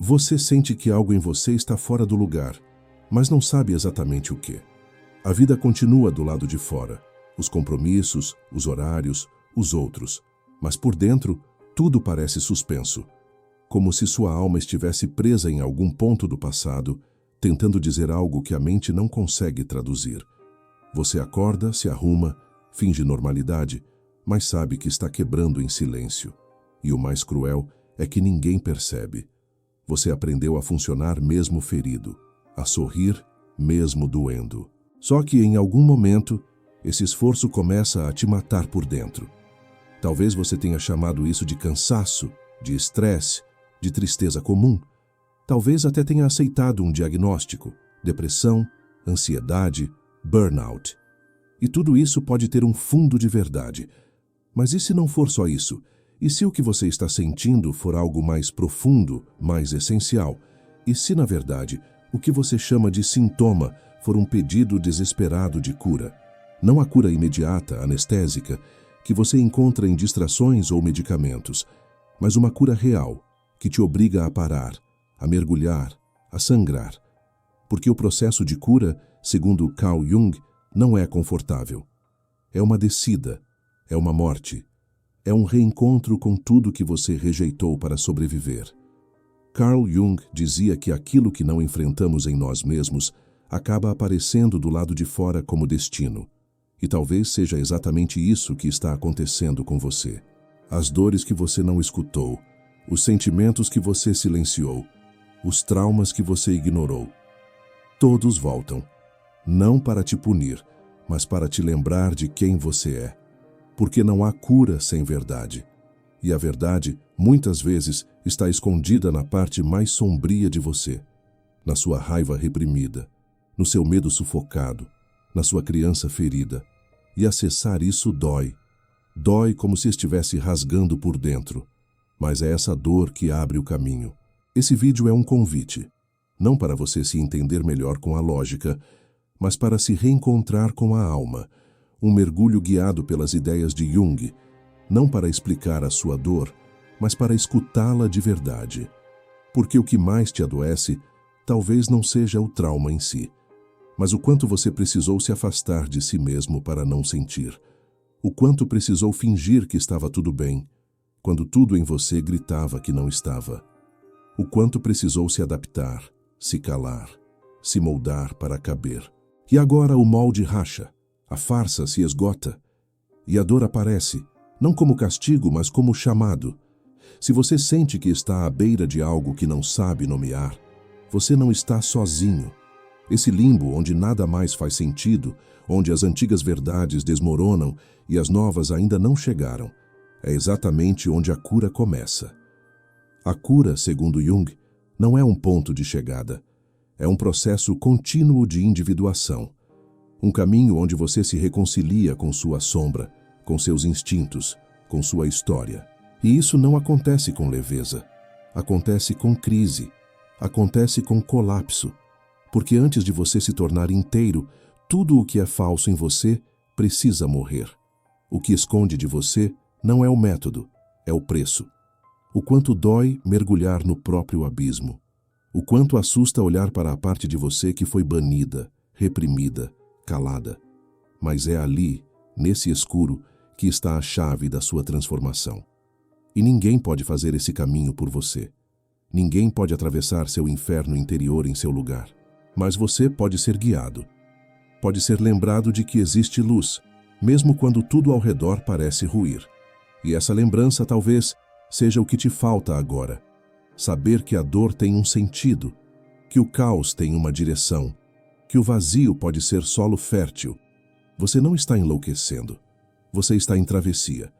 Você sente que algo em você está fora do lugar, mas não sabe exatamente o que. A vida continua do lado de fora, os compromissos, os horários, os outros, mas por dentro tudo parece suspenso, como se sua alma estivesse presa em algum ponto do passado, tentando dizer algo que a mente não consegue traduzir. Você acorda, se arruma, finge normalidade, mas sabe que está quebrando em silêncio. E o mais cruel é que ninguém percebe. Você aprendeu a funcionar mesmo ferido, a sorrir mesmo doendo. Só que em algum momento, esse esforço começa a te matar por dentro. Talvez você tenha chamado isso de cansaço, de estresse, de tristeza comum. Talvez até tenha aceitado um diagnóstico, depressão, ansiedade, burnout. E tudo isso pode ter um fundo de verdade. Mas e se não for só isso? E se o que você está sentindo for algo mais profundo, mais essencial? E se, na verdade, o que você chama de sintoma for um pedido desesperado de cura? Não a cura imediata, anestésica, que você encontra em distrações ou medicamentos, mas uma cura real, que te obriga a parar, a mergulhar, a sangrar. Porque o processo de cura, segundo Carl Jung, não é confortável. É uma descida, é uma morte, é um reencontro com tudo que você rejeitou para sobreviver. Carl Jung dizia que aquilo que não enfrentamos em nós mesmos acaba aparecendo do lado de fora como destino. E talvez seja exatamente isso que está acontecendo com você. As dores que você não escutou, os sentimentos que você silenciou, os traumas que você ignorou. Todos voltam, não para te punir, mas para te lembrar de quem você é. Porque não há cura sem verdade. E a verdade, muitas vezes, está escondida na parte mais sombria de você, na sua raiva reprimida, no seu medo sufocado, na sua criança ferida. E acessar isso dói. Dói como se estivesse rasgando por dentro. Mas é essa dor que abre o caminho. Esse vídeo é um convite, não para você se entender melhor com a lógica, mas para se reencontrar com a alma, um mergulho guiado pelas ideias de Jung, não para explicar a sua dor, mas para escutá-la de verdade. Porque o que mais te adoece talvez não seja o trauma em si, mas o quanto você precisou se afastar de si mesmo para não sentir. O quanto precisou fingir que estava tudo bem, quando tudo em você gritava que não estava. O quanto precisou se adaptar, se calar, se moldar para caber. E agora o molde racha, a farsa se esgota, e a dor aparece, não como castigo, mas como chamado. Se você sente que está à beira de algo que não sabe nomear, você não está sozinho. Esse limbo onde nada mais faz sentido, onde as antigas verdades desmoronam e as novas ainda não chegaram, é exatamente onde a cura começa. A cura, segundo Jung, não é um ponto de chegada. É um processo contínuo de individuação. Um caminho onde você se reconcilia com sua sombra, com seus instintos, com sua história. E isso não acontece com leveza. Acontece com crise. Acontece com colapso. Porque antes de você se tornar inteiro, tudo o que é falso em você precisa morrer. O que esconde de você não é o método, é o preço. O quanto dói mergulhar no próprio abismo. O quanto assusta olhar para a parte de você que foi banida, reprimida, calada. Mas é ali, nesse escuro, que está a chave da sua transformação. E ninguém pode fazer esse caminho por você. Ninguém pode atravessar seu inferno interior em seu lugar. Mas você pode ser guiado. Pode ser lembrado de que existe luz, mesmo quando tudo ao redor parece ruir. E essa lembrança talvez seja o que te falta agora. Saber que a dor tem um sentido, que o caos tem uma direção, que o vazio pode ser solo fértil. Você não está enlouquecendo. Você está em travessia.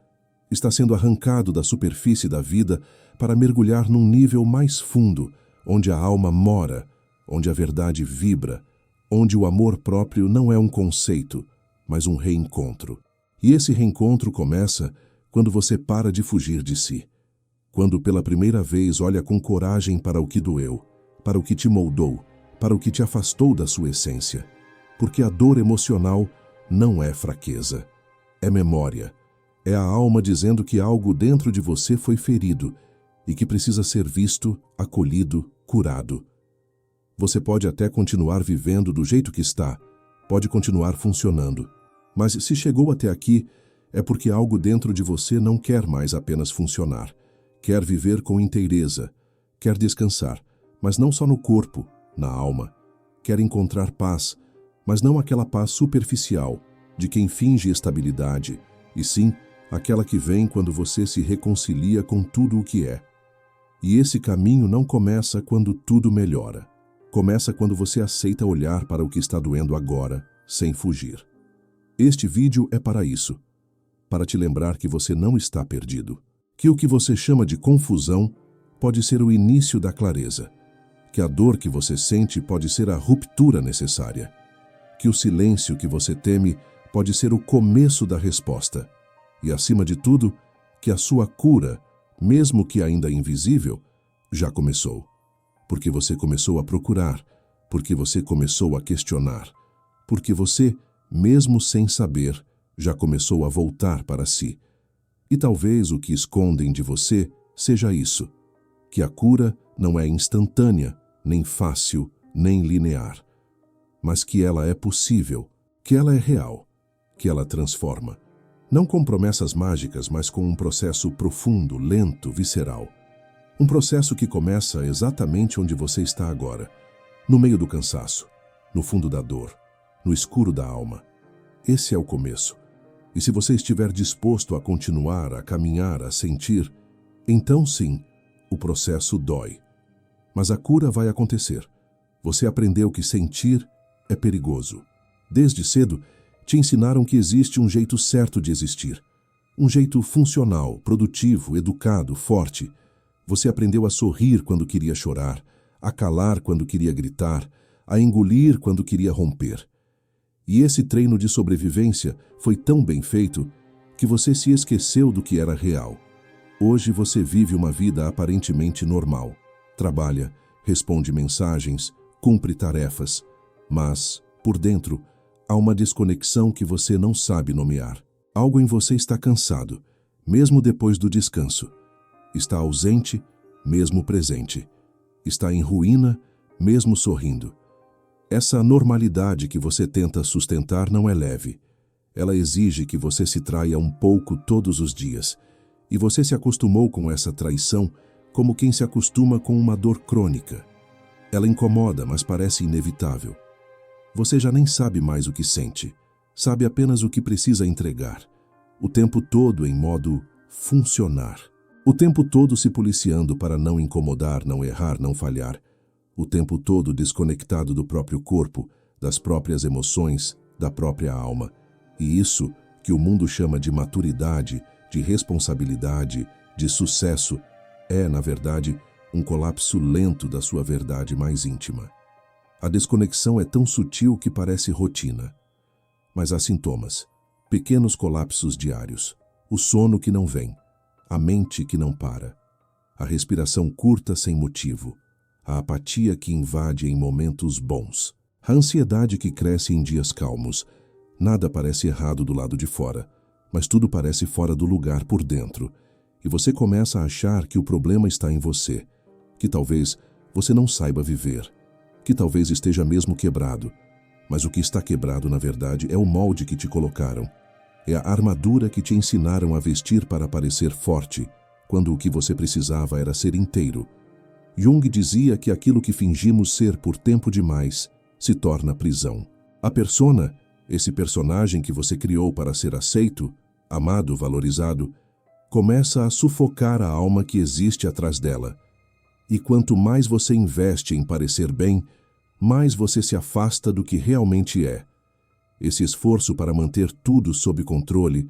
Está sendo arrancado da superfície da vida para mergulhar num nível mais fundo, onde a alma mora, onde a verdade vibra, onde o amor próprio não é um conceito, mas um reencontro. E esse reencontro começa quando você para de fugir de si. Quando pela primeira vez olha com coragem para o que doeu, para o que te moldou, para o que te afastou da sua essência. Porque a dor emocional não é fraqueza, é memória. É a alma dizendo que algo dentro de você foi ferido e que precisa ser visto, acolhido curado. Você pode até continuar vivendo do jeito que está, pode continuar funcionando, mas se chegou até aqui, é porque algo dentro de você não quer mais apenas funcionar, quer viver com inteireza, quer descansar, mas não só no corpo, na alma, quer encontrar paz, mas não aquela paz superficial, de quem finge estabilidade, e sim aquela que vem quando você se reconcilia com tudo o que é. E esse caminho não começa quando tudo melhora. Começa quando você aceita olhar para o que está doendo agora, sem fugir. Este vídeo é para isso, para te lembrar que você não está perdido, que o que você chama de confusão pode ser o início da clareza, que a dor que você sente pode ser a ruptura necessária, que o silêncio que você teme pode ser o começo da resposta, e, acima de tudo, que a sua cura, mesmo que ainda invisível, já começou. Porque você começou a procurar, porque você começou a questionar, porque você, mesmo sem saber, já começou a voltar para si. E talvez o que escondem de você seja isso, que a cura não é instantânea, nem fácil, nem linear, mas que ela é possível, que ela é real, que ela transforma. Não com promessas mágicas, mas com um processo profundo, lento, visceral. Um processo que começa exatamente onde você está agora, no meio do cansaço, no fundo da dor, no escuro da alma. Esse é o começo. E se você estiver disposto a continuar, a caminhar, a sentir, então sim, o processo dói. Mas a cura vai acontecer. Você aprendeu que sentir é perigoso. Desde cedo, te ensinaram que existe um jeito certo de existir. Um jeito funcional, produtivo, educado, forte. Você aprendeu a sorrir quando queria chorar, a calar quando queria gritar, a engolir quando queria romper. E esse treino de sobrevivência foi tão bem feito que você se esqueceu do que era real. Hoje você vive uma vida aparentemente normal. Trabalha, responde mensagens, cumpre tarefas, mas, por dentro, há uma desconexão que você não sabe nomear. Algo em você está cansado, mesmo depois do descanso. Está ausente, mesmo presente. Está em ruína, mesmo sorrindo. Essa normalidade que você tenta sustentar não é leve. Ela exige que você se traia um pouco todos os dias. E você se acostumou com essa traição como quem se acostuma com uma dor crônica. Ela incomoda, mas parece inevitável. Você já nem sabe mais o que sente. Sabe apenas o que precisa entregar. O tempo todo em modo funcionar. O tempo todo se policiando para não incomodar, não errar, não falhar. O tempo todo desconectado do próprio corpo, das próprias emoções, da própria alma. E isso, que o mundo chama de maturidade, de responsabilidade, de sucesso, é, na verdade, um colapso lento da sua verdade mais íntima. A desconexão é tão sutil que parece rotina. Mas há sintomas, pequenos colapsos diários, o sono que não vem, a mente que não para, a respiração curta sem motivo, a apatia que invade em momentos bons, a ansiedade que cresce em dias calmos. Nada parece errado do lado de fora, mas tudo parece fora do lugar por dentro, e você começa a achar que o problema está em você, que talvez você não saiba viver, que talvez esteja mesmo quebrado, mas o que está quebrado na verdade é o molde que te colocaram, é a armadura que te ensinaram a vestir para parecer forte, quando o que você precisava era ser inteiro. Jung dizia que aquilo que fingimos ser por tempo demais se torna prisão. A persona, esse personagem que você criou para ser aceito, amado, valorizado, começa a sufocar a alma que existe atrás dela. E quanto mais você investe em parecer bem, mais você se afasta do que realmente é. Esse esforço para manter tudo sob controle,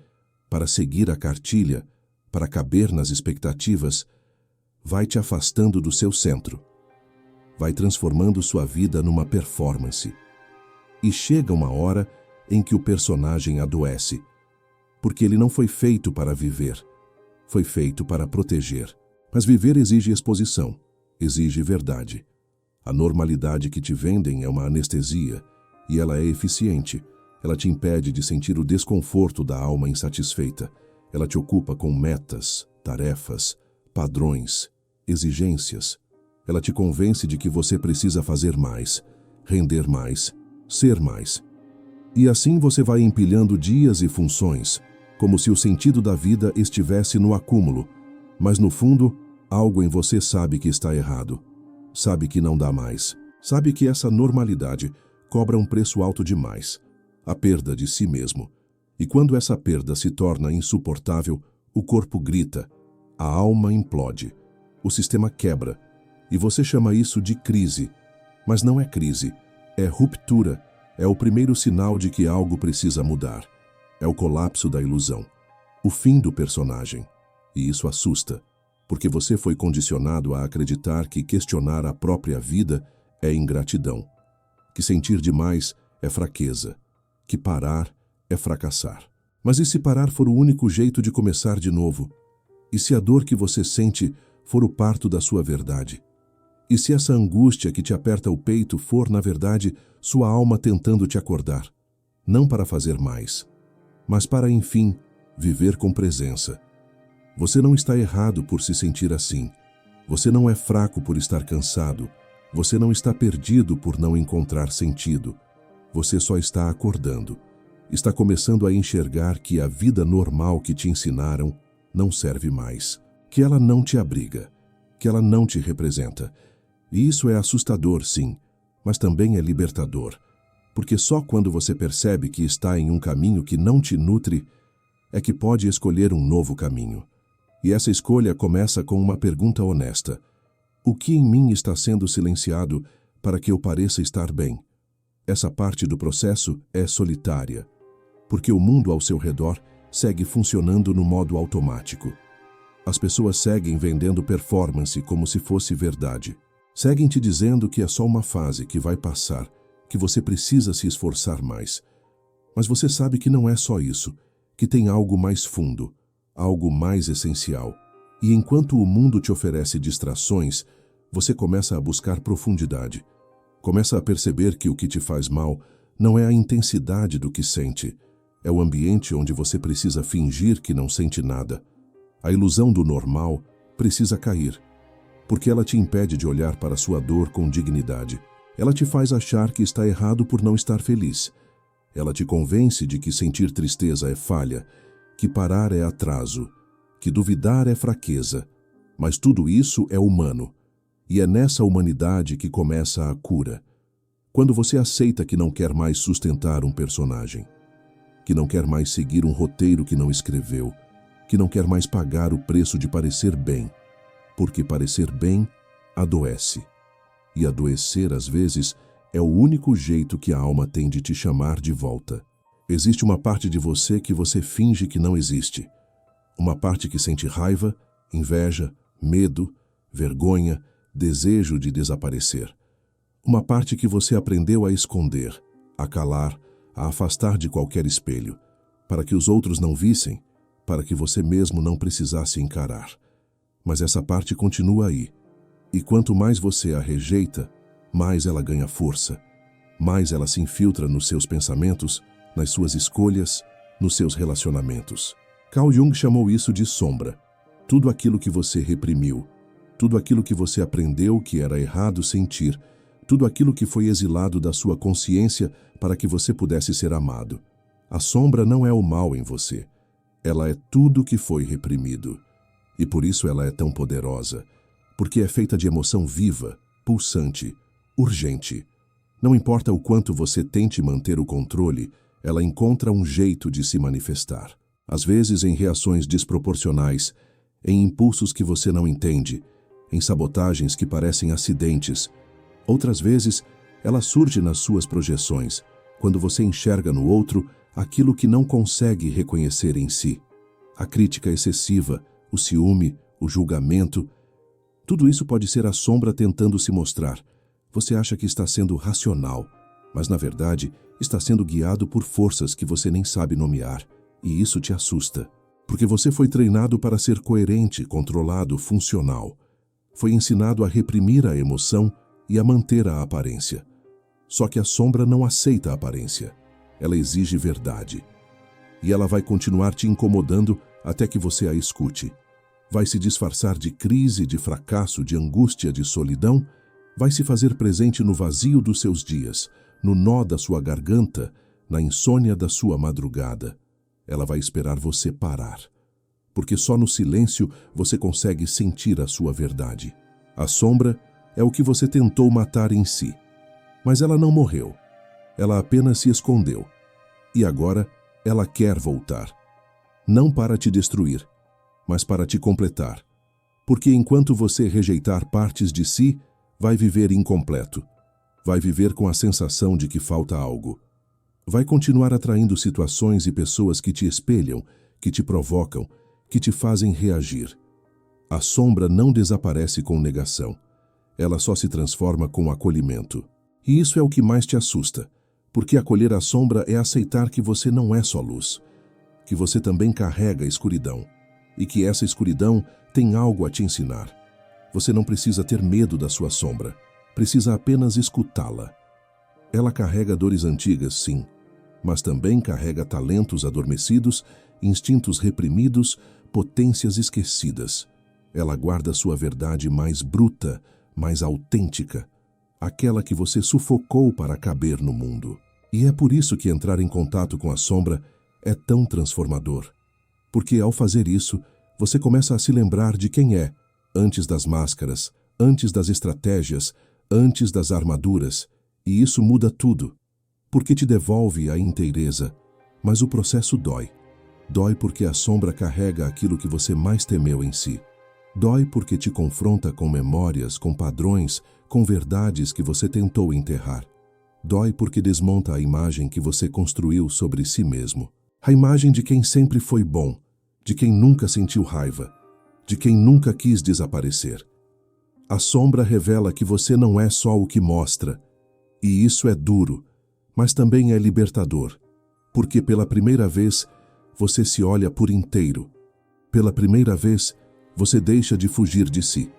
para seguir a cartilha, para caber nas expectativas, vai te afastando do seu centro. Vai transformando sua vida numa performance. E chega uma hora em que o personagem adoece, porque ele não foi feito para viver, foi feito para proteger. Mas viver exige exposição, exige verdade. A normalidade que te vendem é uma anestesia, e ela é eficiente. Ela te impede de sentir o desconforto da alma insatisfeita. Ela te ocupa com metas, tarefas, padrões, exigências. Ela te convence de que você precisa fazer mais, render mais, ser mais. E assim você vai empilhando dias e funções, como se o sentido da vida estivesse no acúmulo, mas no fundo, algo em você sabe que está errado. Sabe que não dá mais. Sabe que essa normalidade cobra um preço alto demais, a perda de si mesmo. E quando essa perda se torna insuportável, o corpo grita, a alma implode, o sistema quebra, e você chama isso de crise. Mas não é crise, é ruptura, é o primeiro sinal de que algo precisa mudar. É o colapso da ilusão, o fim do personagem. E isso assusta, porque você foi condicionado a acreditar que questionar a própria vida é ingratidão, que sentir demais é fraqueza, que parar é fracassar. Mas e se parar for o único jeito de começar de novo? E se a dor que você sente for o parto da sua verdade? E se essa angústia que te aperta o peito for, na verdade, sua alma tentando te acordar? Não para fazer mais, mas para, enfim, viver com presença. Você não está errado por se sentir assim. Você não é fraco por estar cansado. Você não está perdido por não encontrar sentido. Você só está acordando. Está começando a enxergar que a vida normal que te ensinaram não serve mais, que ela não te abriga, que ela não te representa. E isso é assustador, sim, mas também é libertador, porque só quando você percebe que está em um caminho que não te nutre, é que pode escolher um novo caminho. E essa escolha começa com uma pergunta honesta. O que em mim está sendo silenciado para que eu pareça estar bem? Essa parte do processo é solitária, porque o mundo ao seu redor segue funcionando no modo automático. As pessoas seguem vendendo performance como se fosse verdade. Seguem te dizendo que é só uma fase que vai passar, que você precisa se esforçar mais. Mas você sabe que não é só isso, que tem algo mais fundo, algo mais essencial. E enquanto o mundo te oferece distrações, você começa a buscar profundidade. Começa a perceber que o que te faz mal não é a intensidade do que sente, é o ambiente onde você precisa fingir que não sente nada. A ilusão do normal precisa cair, porque ela te impede de olhar para sua dor com dignidade. Ela te faz achar que está errado por não estar feliz. Ela te convence de que sentir tristeza é falha, que parar é atraso, que duvidar é fraqueza. Mas tudo isso é humano, e é nessa humanidade que começa a cura. Quando você aceita que não quer mais sustentar um personagem, que não quer mais seguir um roteiro que não escreveu, que não quer mais pagar o preço de parecer bem, porque parecer bem adoece. E adoecer, às vezes, é o único jeito que a alma tem de te chamar de volta. Existe uma parte de você que você finge que não existe. Uma parte que sente raiva, inveja, medo, vergonha, desejo de desaparecer. Uma parte que você aprendeu a esconder, a calar, a afastar de qualquer espelho, para que os outros não vissem, para que você mesmo não precisasse encarar. Mas essa parte continua aí, e quanto mais você a rejeita, mais ela ganha força, mais ela se infiltra nos seus pensamentos, nas suas escolhas, nos seus relacionamentos. Carl Jung chamou isso de sombra. Tudo aquilo que você reprimiu, tudo aquilo que você aprendeu que era errado sentir, tudo aquilo que foi exilado da sua consciência para que você pudesse ser amado. A sombra não é o mal em você. Ela é tudo que foi reprimido. E por isso ela é tão poderosa, porque é feita de emoção viva, pulsante, urgente. Não importa o quanto você tente manter o controle, ela encontra um jeito de se manifestar. Às vezes em reações desproporcionais, em impulsos que você não entende, em sabotagens que parecem acidentes. Outras vezes, ela surge nas suas projeções, quando você enxerga no outro aquilo que não consegue reconhecer em si. A crítica excessiva, o ciúme, o julgamento, tudo isso pode ser a sombra tentando se mostrar. Você acha que está sendo racional, mas na verdade está sendo guiado por forças que você nem sabe nomear, e isso te assusta, porque você foi treinado para ser coerente, controlado, funcional. Foi ensinado a reprimir a emoção e a manter a aparência. Só que a sombra não aceita a aparência. Ela exige verdade. E ela vai continuar te incomodando até que você a escute. Vai se disfarçar de crise, de fracasso, de angústia, de solidão? Vai se fazer presente no vazio dos seus dias, no nó da sua garganta, na insônia da sua madrugada. Ela vai esperar você parar, porque só no silêncio você consegue sentir a sua verdade. A sombra é o que você tentou matar em si, mas ela não morreu. Ela apenas se escondeu. E agora ela quer voltar. Não para te destruir, mas para te completar. Porque enquanto você rejeitar partes de si, vai viver incompleto. Vai viver com a sensação de que falta algo. Vai continuar atraindo situações e pessoas que te espelham, que te provocam, que te fazem reagir. A sombra não desaparece com negação. Ela só se transforma com acolhimento. E isso é o que mais te assusta, porque acolher a sombra é aceitar que você não é só luz, que você também carrega a escuridão, e que essa escuridão tem algo a te ensinar. Você não precisa ter medo da sua sombra, precisa apenas escutá-la. Ela carrega dores antigas, sim, mas também carrega talentos adormecidos, instintos reprimidos, potências esquecidas. Ela guarda sua verdade mais bruta, mais autêntica, aquela que você sufocou para caber no mundo. E é por isso que entrar em contato com a sombra é tão transformador. Porque ao fazer isso, você começa a se lembrar de quem é, antes das máscaras, antes das estratégias, antes das armaduras, e isso muda tudo. Porque te devolve a inteireza, mas o processo dói. Dói porque a sombra carrega aquilo que você mais temeu em si. Dói porque te confronta com memórias, com padrões, com verdades que você tentou enterrar. Dói porque desmonta a imagem que você construiu sobre si mesmo. A imagem de quem sempre foi bom, de quem nunca sentiu raiva, de quem nunca quis desaparecer. A sombra revela que você não é só o que mostra, e isso é duro, mas também é libertador, porque pela primeira vez você se olha por inteiro. Pela primeira vez você deixa de fugir de si.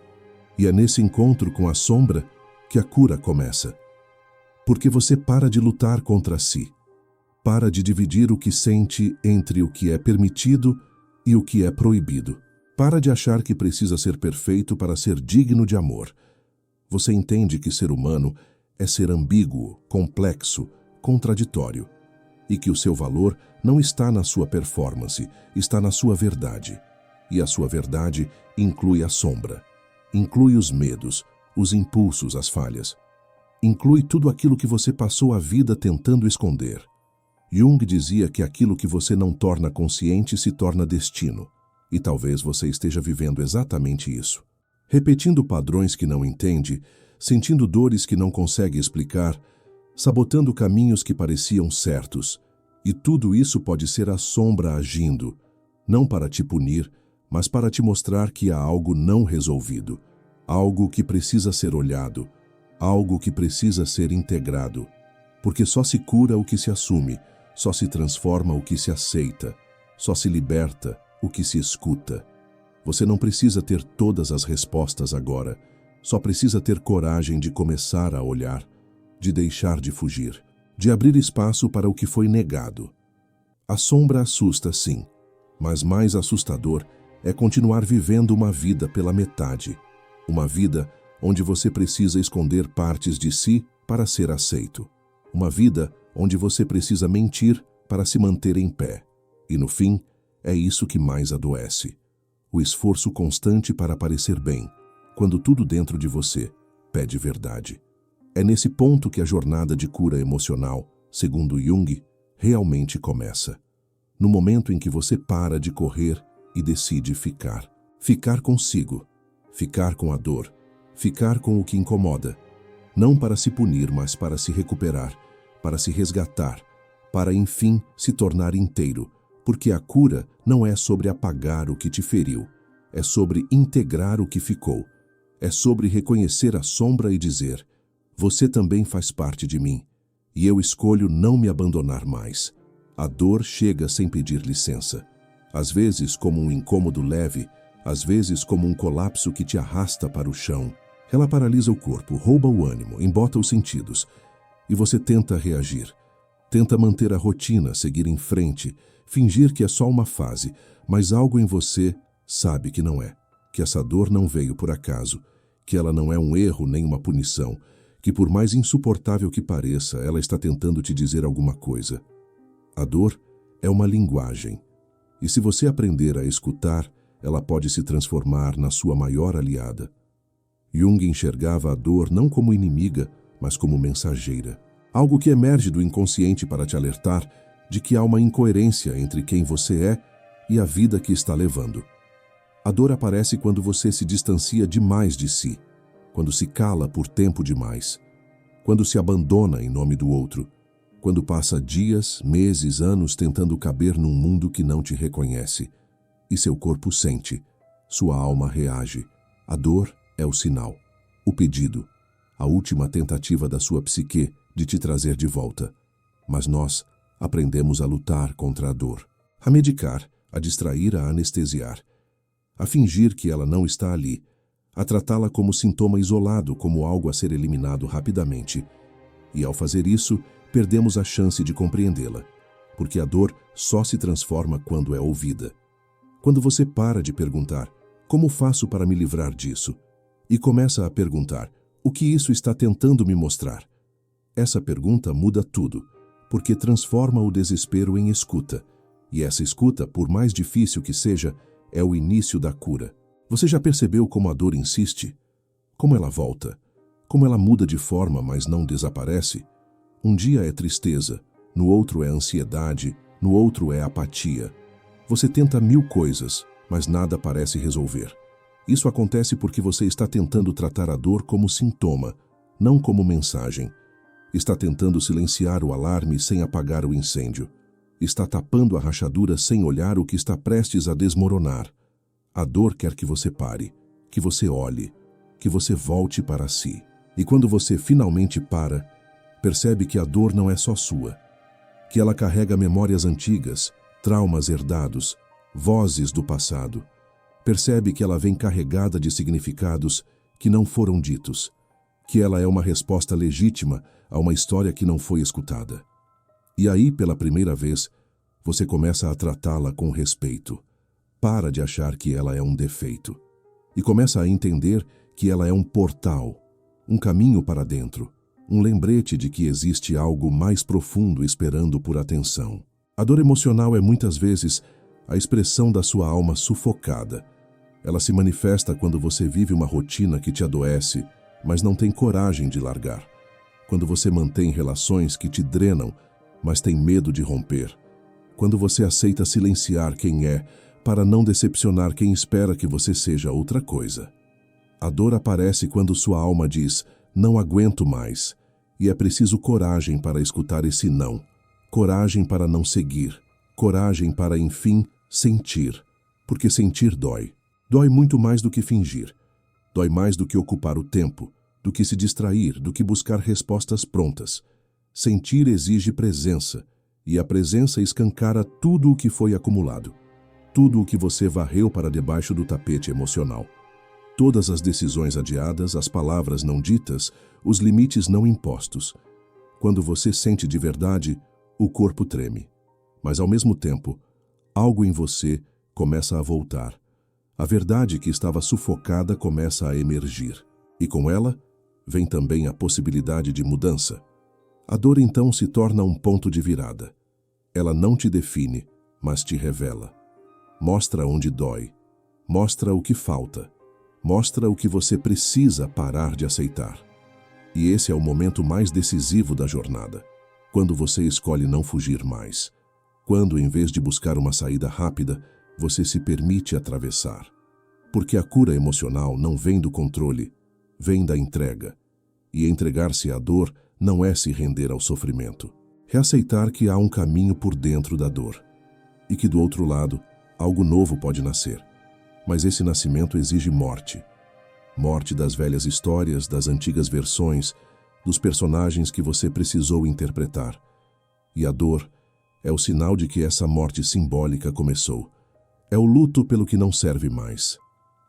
E é nesse encontro com a sombra que a cura começa. Porque você para de lutar contra si. Para de dividir o que sente entre o que é permitido e o que é proibido. Para de achar que precisa ser perfeito para ser digno de amor. Você entende que ser humano é ser ambíguo, complexo, contraditório. E que o seu valor não está na sua performance, está na sua verdade. E a sua verdade inclui a sombra. Inclui os medos, os impulsos, as falhas. Inclui tudo aquilo que você passou a vida tentando esconder. Jung dizia que aquilo que você não torna consciente se torna destino. E talvez você esteja vivendo exatamente isso. Repetindo padrões que não entende, sentindo dores que não consegue explicar, sabotando caminhos que pareciam certos. E tudo isso pode ser a sombra agindo, não para te punir, mas para te mostrar que há algo não resolvido, algo que precisa ser olhado, algo que precisa ser integrado. Porque só se cura o que se assume, só se transforma o que se aceita, só se liberta o que se escuta. Você não precisa ter todas as respostas agora, só precisa ter coragem de começar a olhar, de deixar de fugir, de abrir espaço para o que foi negado. A sombra assusta, sim, mas mais assustador é continuar vivendo uma vida pela metade, uma vida onde você precisa esconder partes de si para ser aceito, uma vida onde você precisa mentir para se manter em pé. E no fim, é isso que mais adoece. O esforço constante para parecer bem, quando tudo dentro de você pede verdade. É nesse ponto que a jornada de cura emocional, segundo Jung, realmente começa. No momento em que você para de correr e decide ficar. Ficar consigo, ficar com a dor, ficar com o que incomoda. Não para se punir, mas para se recuperar, para se resgatar, para enfim se tornar inteiro. Porque a cura não é sobre apagar o que te feriu, é sobre integrar o que ficou. É sobre reconhecer a sombra e dizer: você também faz parte de mim, e eu escolho não me abandonar mais. A dor chega sem pedir licença, às vezes como um incômodo leve, às vezes como um colapso que te arrasta para o chão. Ela paralisa o corpo, rouba o ânimo, embota os sentidos, e você tenta reagir. Tenta manter a rotina, seguir em frente, fingir que é só uma fase, mas algo em você sabe que não é, que essa dor não veio por acaso, que ela não é um erro nem uma punição, que por mais insuportável que pareça, ela está tentando te dizer alguma coisa. A dor é uma linguagem, e se você aprender a escutar, ela pode se transformar na sua maior aliada. Jung enxergava a dor não como inimiga, mas como mensageira. Algo que emerge do inconsciente para te alertar de que há uma incoerência entre quem você é e a vida que está levando. A dor aparece quando você se distancia demais de si, quando se cala por tempo demais, quando se abandona em nome do outro, quando passa dias, meses, anos tentando caber num mundo que não te reconhece. E seu corpo sente, sua alma reage. A dor é o sinal, o pedido, a última tentativa da sua psique de te trazer de volta. Mas nós aprendemos a lutar contra a dor, a medicar, a distrair, a anestesiar, a fingir que ela não está ali, a tratá-la como sintoma isolado, como algo a ser eliminado rapidamente. E ao fazer isso, perdemos a chance de compreendê-la, porque a dor só se transforma quando é ouvida. Quando você para de perguntar, como faço para me livrar disso? E começa a perguntar, o que isso está tentando me mostrar? Essa pergunta muda tudo, porque transforma o desespero em escuta. E essa escuta, por mais difícil que seja, é o início da cura. Você já percebeu como a dor insiste? Como ela volta? Como ela muda de forma, mas não desaparece? Um dia é tristeza, no outro é ansiedade, no outro é apatia. Você tenta 1000 coisas, mas nada parece resolver. Isso acontece porque você está tentando tratar a dor como sintoma, não como mensagem. Está tentando silenciar o alarme sem apagar o incêndio. Está tapando a rachadura sem olhar o que está prestes a desmoronar. A dor quer que você pare, que você olhe, que você volte para si. E quando você finalmente para, percebe que a dor não é só sua, que ela carrega memórias antigas, traumas herdados, vozes do passado. Percebe que ela vem carregada de significados que não foram ditos, que ela é uma resposta legítima a uma história que não foi escutada. E aí, pela primeira vez, você começa a tratá-la com respeito. Para de achar que ela é um defeito. E começa a entender que ela é um portal, um caminho para dentro, um lembrete de que existe algo mais profundo esperando por atenção. A dor emocional é muitas vezes a expressão da sua alma sufocada. Ela se manifesta quando você vive uma rotina que te adoece, mas não tem coragem de largar. Quando você mantém relações que te drenam, mas tem medo de romper. Quando você aceita silenciar quem é, para não decepcionar quem espera que você seja outra coisa. A dor aparece quando sua alma diz, não aguento mais, e é preciso coragem para escutar esse não. Coragem para não seguir, coragem para, enfim, sentir, porque sentir dói. Dói muito mais do que fingir. Dói mais do que ocupar o tempo, do que se distrair, do que buscar respostas prontas. Sentir exige presença, e a presença escancara tudo o que foi acumulado, tudo o que você varreu para debaixo do tapete emocional. Todas as decisões adiadas, as palavras não ditas, os limites não impostos. Quando você sente de verdade, o corpo treme. Mas ao mesmo tempo, algo em você começa a voltar. A verdade que estava sufocada começa a emergir. E com ela, vem também a possibilidade de mudança. A dor então se torna um ponto de virada. Ela não te define, mas te revela. Mostra onde dói. Mostra o que falta. Mostra o que você precisa parar de aceitar. E esse é o momento mais decisivo da jornada. Quando você escolhe não fugir mais. Quando, em vez de buscar uma saída rápida, você se permite atravessar. Porque a cura emocional não vem do controle, vem da entrega. E entregar-se à dor não é se render ao sofrimento. É aceitar que há um caminho por dentro da dor. E que do outro lado, algo novo pode nascer. Mas esse nascimento exige morte. Morte das velhas histórias, das antigas versões, dos personagens que você precisou interpretar. E a dor é o sinal de que essa morte simbólica começou. É o luto pelo que não serve mais.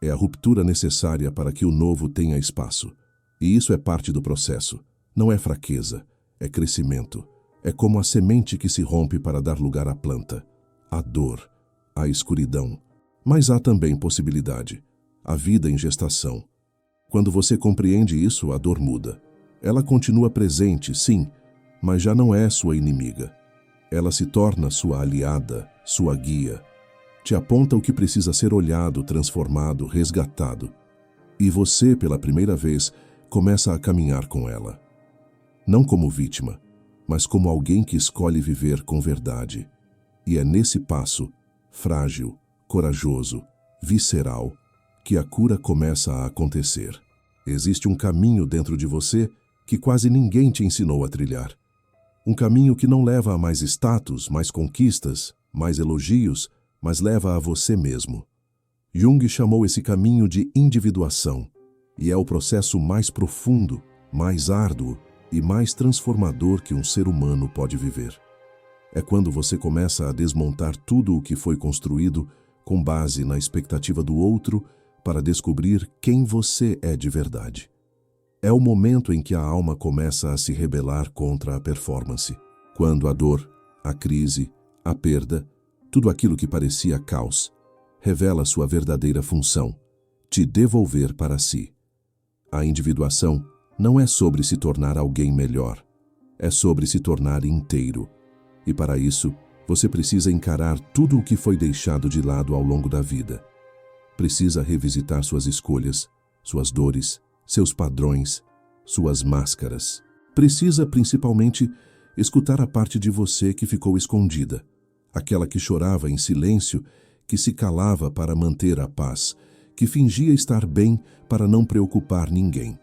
É a ruptura necessária para que o novo tenha espaço. E isso é parte do processo. Não é fraqueza, é crescimento. É como a semente que se rompe para dar lugar à planta. A dor, a escuridão. Mas há também possibilidade: a vida em gestação. Quando você compreende isso, a dor muda. Ela continua presente, sim, mas já não é sua inimiga. Ela se torna sua aliada, sua guia. Te aponta o que precisa ser olhado, transformado, resgatado. E você, pela primeira vez, começa a caminhar com ela. Não como vítima, mas como alguém que escolhe viver com verdade. E é nesse passo, frágil, corajoso, visceral, que a cura começa a acontecer. Existe um caminho dentro de você que quase ninguém te ensinou a trilhar. Um caminho que não leva a mais status, mais conquistas, mais elogios, mas leva a você mesmo. Jung chamou esse caminho de individuação, e é o processo mais profundo, mais árduo e mais transformador que um ser humano pode viver. É quando você começa a desmontar tudo o que foi construído com base na expectativa do outro para descobrir quem você é de verdade. É o momento em que a alma começa a se rebelar contra a performance, quando a dor, a crise, a perda, tudo aquilo que parecia caos, revela sua verdadeira função: te devolver para si. A individuação não é sobre se tornar alguém melhor, é sobre se tornar inteiro. E para isso, você precisa encarar tudo o que foi deixado de lado ao longo da vida. Precisa revisitar suas escolhas, suas dores, seus padrões, suas máscaras. Precisa, principalmente, escutar a parte de você que ficou escondida, aquela que chorava em silêncio, que se calava para manter a paz, que fingia estar bem para não preocupar ninguém.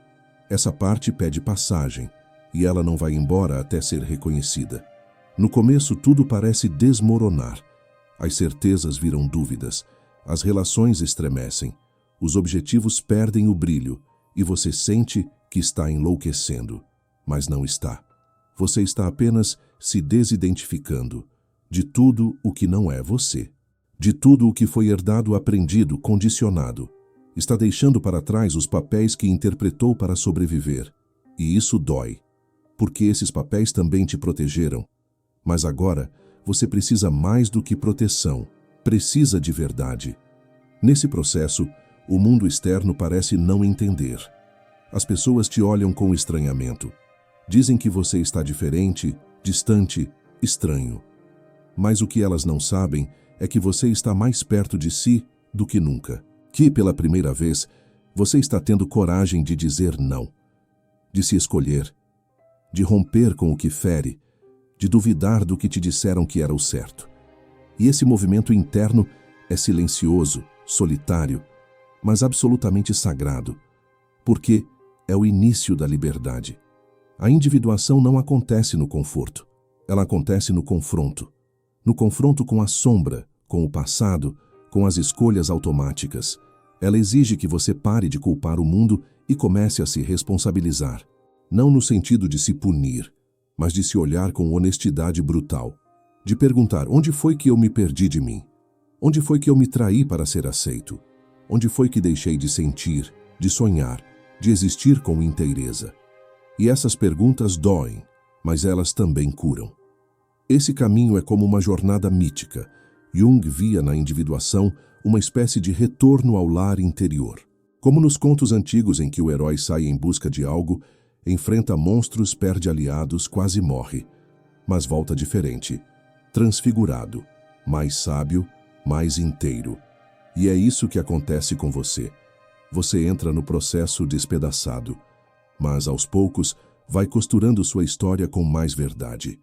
Essa parte pede passagem, e ela não vai embora até ser reconhecida. No começo, tudo parece desmoronar. As certezas viram dúvidas, as relações estremecem, os objetivos perdem o brilho, e você sente que está enlouquecendo. Mas não está. Você está apenas se desidentificando de tudo o que não é você. De tudo o que foi herdado, aprendido, condicionado. Está deixando para trás os papéis que interpretou para sobreviver. E isso dói, porque esses papéis também te protegeram. Mas agora, você precisa mais do que proteção. Precisa de verdade. Nesse processo, o mundo externo parece não entender. As pessoas te olham com estranhamento. Dizem que você está diferente, distante, estranho. Mas o que elas não sabem é que você está mais perto de si do que nunca. Que, pela primeira vez, você está tendo coragem de dizer não, de se escolher, de romper com o que fere, de duvidar do que te disseram que era o certo. E esse movimento interno é silencioso, solitário, mas absolutamente sagrado, porque é o início da liberdade. A individuação não acontece no conforto, ela acontece no confronto com a sombra, com o passado, com as escolhas automáticas. Ela exige que você pare de culpar o mundo e comece a se responsabilizar, não no sentido de se punir, mas de se olhar com honestidade brutal, de perguntar: onde foi que eu me perdi de mim? Onde foi que eu me traí para ser aceito? Onde foi que deixei de sentir, de sonhar, de existir com inteireza? E essas perguntas doem, mas elas também curam. Esse caminho é como uma jornada mítica. Jung via na individuação uma espécie de retorno ao lar interior. Como nos contos antigos em que o herói sai em busca de algo, enfrenta monstros, perde aliados, quase morre, mas volta diferente, transfigurado, mais sábio, mais inteiro. E é isso que acontece com você. Você entra no processo despedaçado, mas aos poucos vai costurando sua história com mais verdade.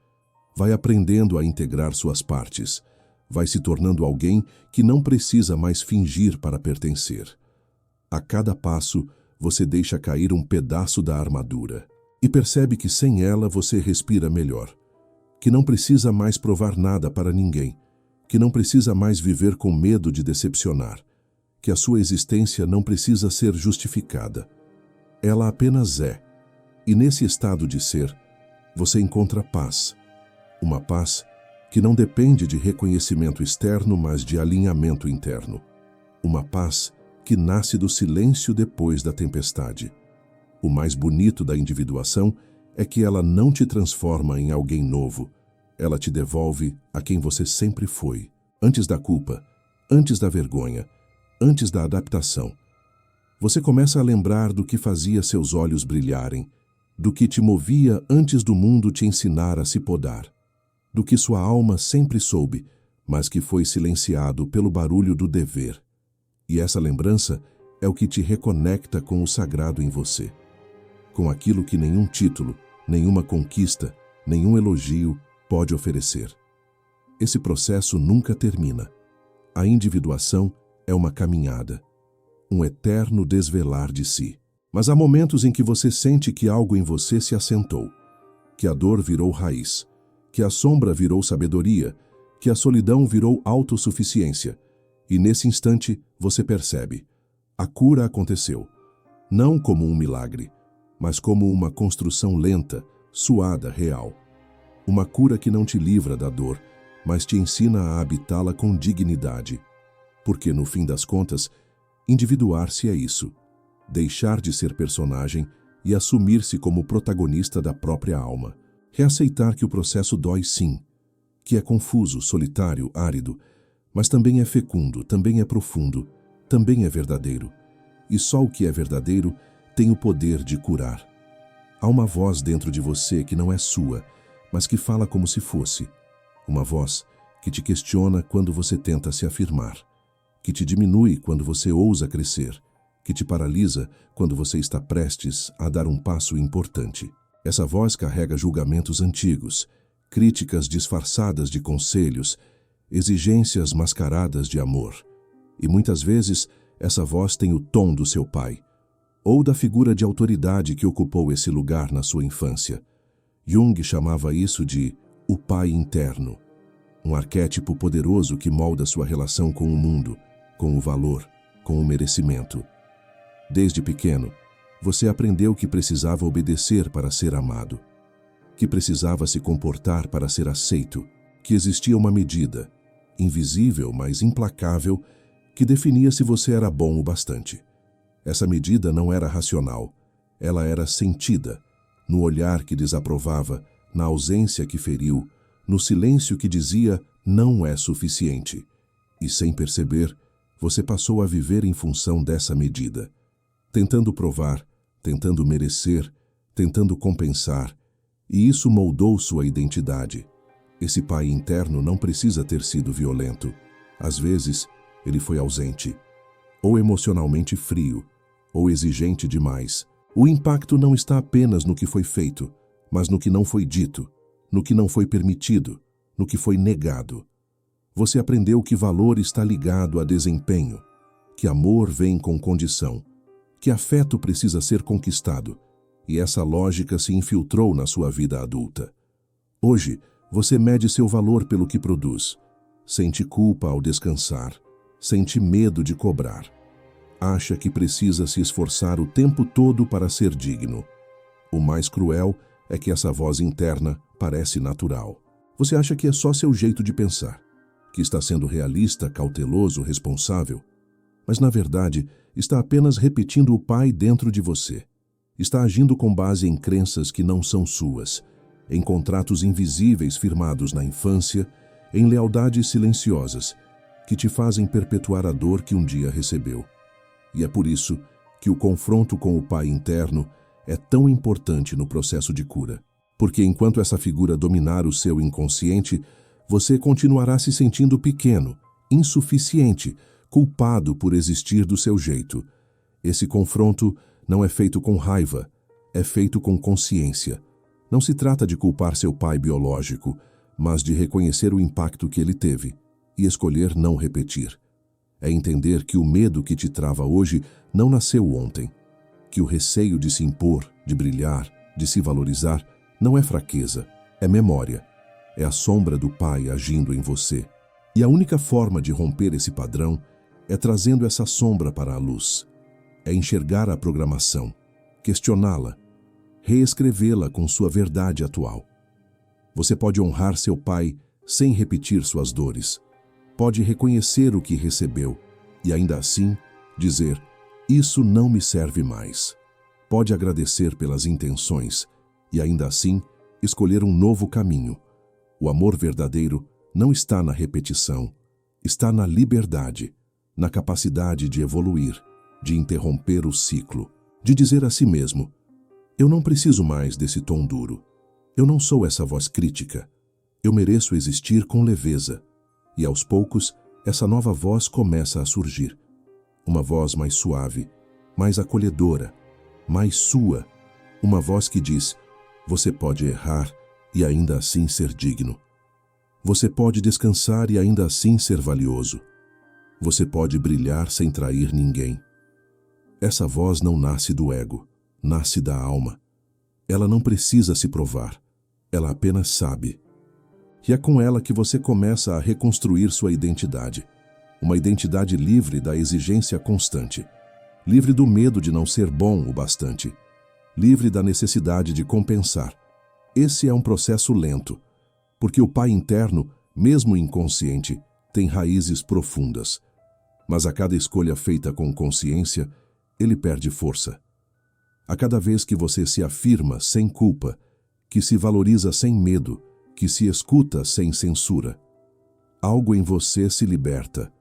Vai aprendendo a integrar suas partes. Vai se tornando alguém que não precisa mais fingir para pertencer. A cada passo, você deixa cair um pedaço da armadura e percebe que sem ela você respira melhor, que não precisa mais provar nada para ninguém, que não precisa mais viver com medo de decepcionar, que a sua existência não precisa ser justificada. Ela apenas é, e nesse estado de ser, você encontra paz. Uma paz que não depende de reconhecimento externo, mas de alinhamento interno. Uma paz que nasce do silêncio depois da tempestade. O mais bonito da individuação é que ela não te transforma em alguém novo. Ela te devolve a quem você sempre foi, antes da culpa, antes da vergonha, antes da adaptação. Você começa a lembrar do que fazia seus olhos brilharem, do que te movia antes do mundo te ensinar a se podar, do que sua alma sempre soube, mas que foi silenciado pelo barulho do dever. E essa lembrança é o que te reconecta com o sagrado em você, com aquilo que nenhum título, nenhuma conquista, nenhum elogio pode oferecer. Esse processo nunca termina. A individuação é uma caminhada, um eterno desvelar de si. Mas há momentos em que você sente que algo em você se assentou, que a dor virou raiz, que a sombra virou sabedoria, que a solidão virou autossuficiência. E nesse instante você percebe: a cura aconteceu, não como um milagre, mas como uma construção lenta, suada, real. Uma cura que não te livra da dor, mas te ensina a habitá-la com dignidade. Porque, no fim das contas, individuar-se é isso: deixar de ser personagem e assumir-se como protagonista da própria alma. Reaceitar que o processo dói sim, que é confuso, solitário, árido, mas também é fecundo, também é profundo, também é verdadeiro. E só o que é verdadeiro tem o poder de curar. Há uma voz dentro de você que não é sua, mas que fala como se fosse. Uma voz que te questiona quando você tenta se afirmar, que te diminui quando você ousa crescer, que te paralisa quando você está prestes a dar um passo importante. Essa voz carrega julgamentos antigos, críticas disfarçadas de conselhos, exigências mascaradas de amor. E muitas vezes essa voz tem o tom do seu pai, ou da figura de autoridade que ocupou esse lugar na sua infância. Jung chamava isso de o pai interno, um arquétipo poderoso que molda sua relação com o mundo, com o valor, com o merecimento. Desde pequeno, você aprendeu que precisava obedecer para ser amado, que precisava se comportar para ser aceito, que existia uma medida, invisível, mas implacável, que definia se você era bom o bastante. Essa medida não era racional, ela era sentida, no olhar que desaprovava, na ausência que feriu, no silêncio que dizia não é suficiente. E sem perceber, você passou a viver em função dessa medida, tentando provar, tentando merecer, tentando compensar, e isso moldou sua identidade. Esse pai interno não precisa ter sido violento. Às vezes, ele foi ausente, ou emocionalmente frio, ou exigente demais. O impacto não está apenas no que foi feito, mas no que não foi dito, no que não foi permitido, no que foi negado. Você aprendeu que valor está ligado a desempenho, que amor vem com condição, que afeto precisa ser conquistado, e essa lógica se infiltrou na sua vida adulta. Hoje, você mede seu valor pelo que produz, sente culpa ao descansar, sente medo de cobrar. Acha que precisa se esforçar o tempo todo para ser digno. O mais cruel é que essa voz interna parece natural. Você acha que é só seu jeito de pensar, que está sendo realista, cauteloso, responsável, mas na verdade está apenas repetindo o pai dentro de você. Está agindo com base em crenças que não são suas, em contratos invisíveis firmados na infância, em lealdades silenciosas que te fazem perpetuar a dor que um dia recebeu. E é por isso que o confronto com o pai interno é tão importante no processo de cura. Porque enquanto essa figura dominar o seu inconsciente, você continuará se sentindo pequeno, insuficiente, culpado por existir do seu jeito. Esse confronto não é feito com raiva, é feito com consciência. Não se trata de culpar seu pai biológico, mas de reconhecer o impacto que ele teve e escolher não repetir. É entender que o medo que te trava hoje não nasceu ontem, que o receio de se impor, de brilhar, de se valorizar, não é fraqueza, é memória. É a sombra do pai agindo em você. E a única forma de romper esse padrão é trazendo essa sombra para a luz. É enxergar a programação, questioná-la, reescrevê-la com sua verdade atual. Você pode honrar seu pai sem repetir suas dores. Pode reconhecer o que recebeu e ainda assim dizer: isso não me serve mais. Pode agradecer pelas intenções e ainda assim escolher um novo caminho. O amor verdadeiro não está na repetição, está na liberdade, na capacidade de evoluir, de interromper o ciclo, de dizer a si mesmo: eu não preciso mais desse tom duro. Eu não sou essa voz crítica. Eu mereço existir com leveza. E aos poucos, essa nova voz começa a surgir. Uma voz mais suave, mais acolhedora, mais sua. Uma voz que diz: você pode errar e ainda assim ser digno. Você pode descansar e ainda assim ser valioso. Você pode brilhar sem trair ninguém. Essa voz não nasce do ego, nasce da alma. Ela não precisa se provar, ela apenas sabe. E é com ela que você começa a reconstruir sua identidade. Uma identidade livre da exigência constante. Livre do medo de não ser bom o bastante. Livre da necessidade de compensar. Esse é um processo lento, porque o pai interno, mesmo inconsciente, tem raízes profundas. Mas a cada escolha feita com consciência, ele perde força. A cada vez que você se afirma sem culpa, que se valoriza sem medo, que se escuta sem censura, algo em você se liberta.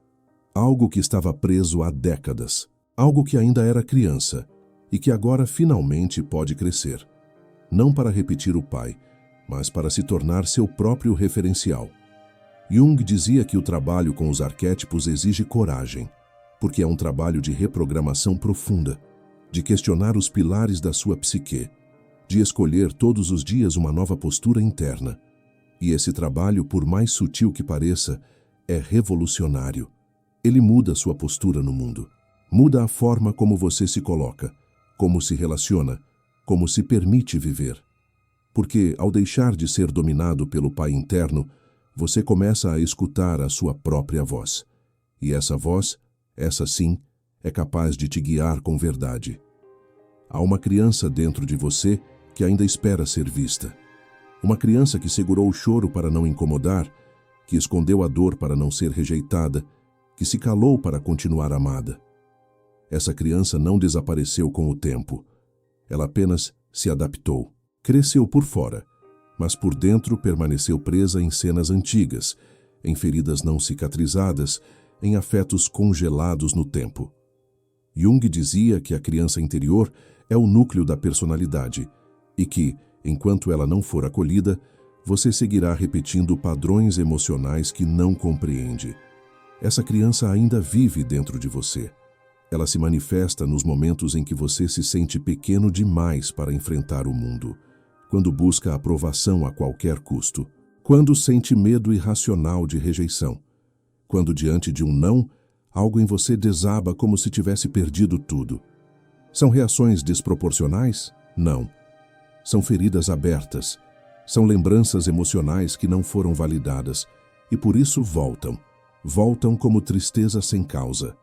Algo que estava preso há décadas. Algo que ainda era criança e que agora finalmente pode crescer. Não para repetir o pai, mas para se tornar seu próprio referencial. Jung dizia que o trabalho com os arquétipos exige coragem, porque é um trabalho de reprogramação profunda, de questionar os pilares da sua psique, de escolher todos os dias uma nova postura interna. E esse trabalho, por mais sutil que pareça, é revolucionário. Ele muda sua postura no mundo. Muda a forma como você se coloca, como se relaciona, como se permite viver. Porque, ao deixar de ser dominado pelo pai interno, você começa a escutar a sua própria voz. E essa voz, essa sim, é capaz de te guiar com verdade. Há uma criança dentro de você que ainda espera ser vista. Uma criança que segurou o choro para não incomodar, que escondeu a dor para não ser rejeitada, que se calou para continuar amada. Essa criança não desapareceu com o tempo. Ela apenas se adaptou. Cresceu por fora, mas por dentro permaneceu presa em cenas antigas, em feridas não cicatrizadas, em afetos congelados no tempo. Jung dizia que a criança interior é o núcleo da personalidade e que, enquanto ela não for acolhida, você seguirá repetindo padrões emocionais que não compreende. Essa criança ainda vive dentro de você. Ela se manifesta nos momentos em que você se sente pequeno demais para enfrentar o mundo, quando busca aprovação a qualquer custo, quando sente medo irracional de rejeição, quando diante de um não, algo em você desaba como se tivesse perdido tudo. São reações desproporcionais? Não. São feridas abertas. São lembranças emocionais que não foram validadas e por isso voltam. Voltam como tristeza sem causa,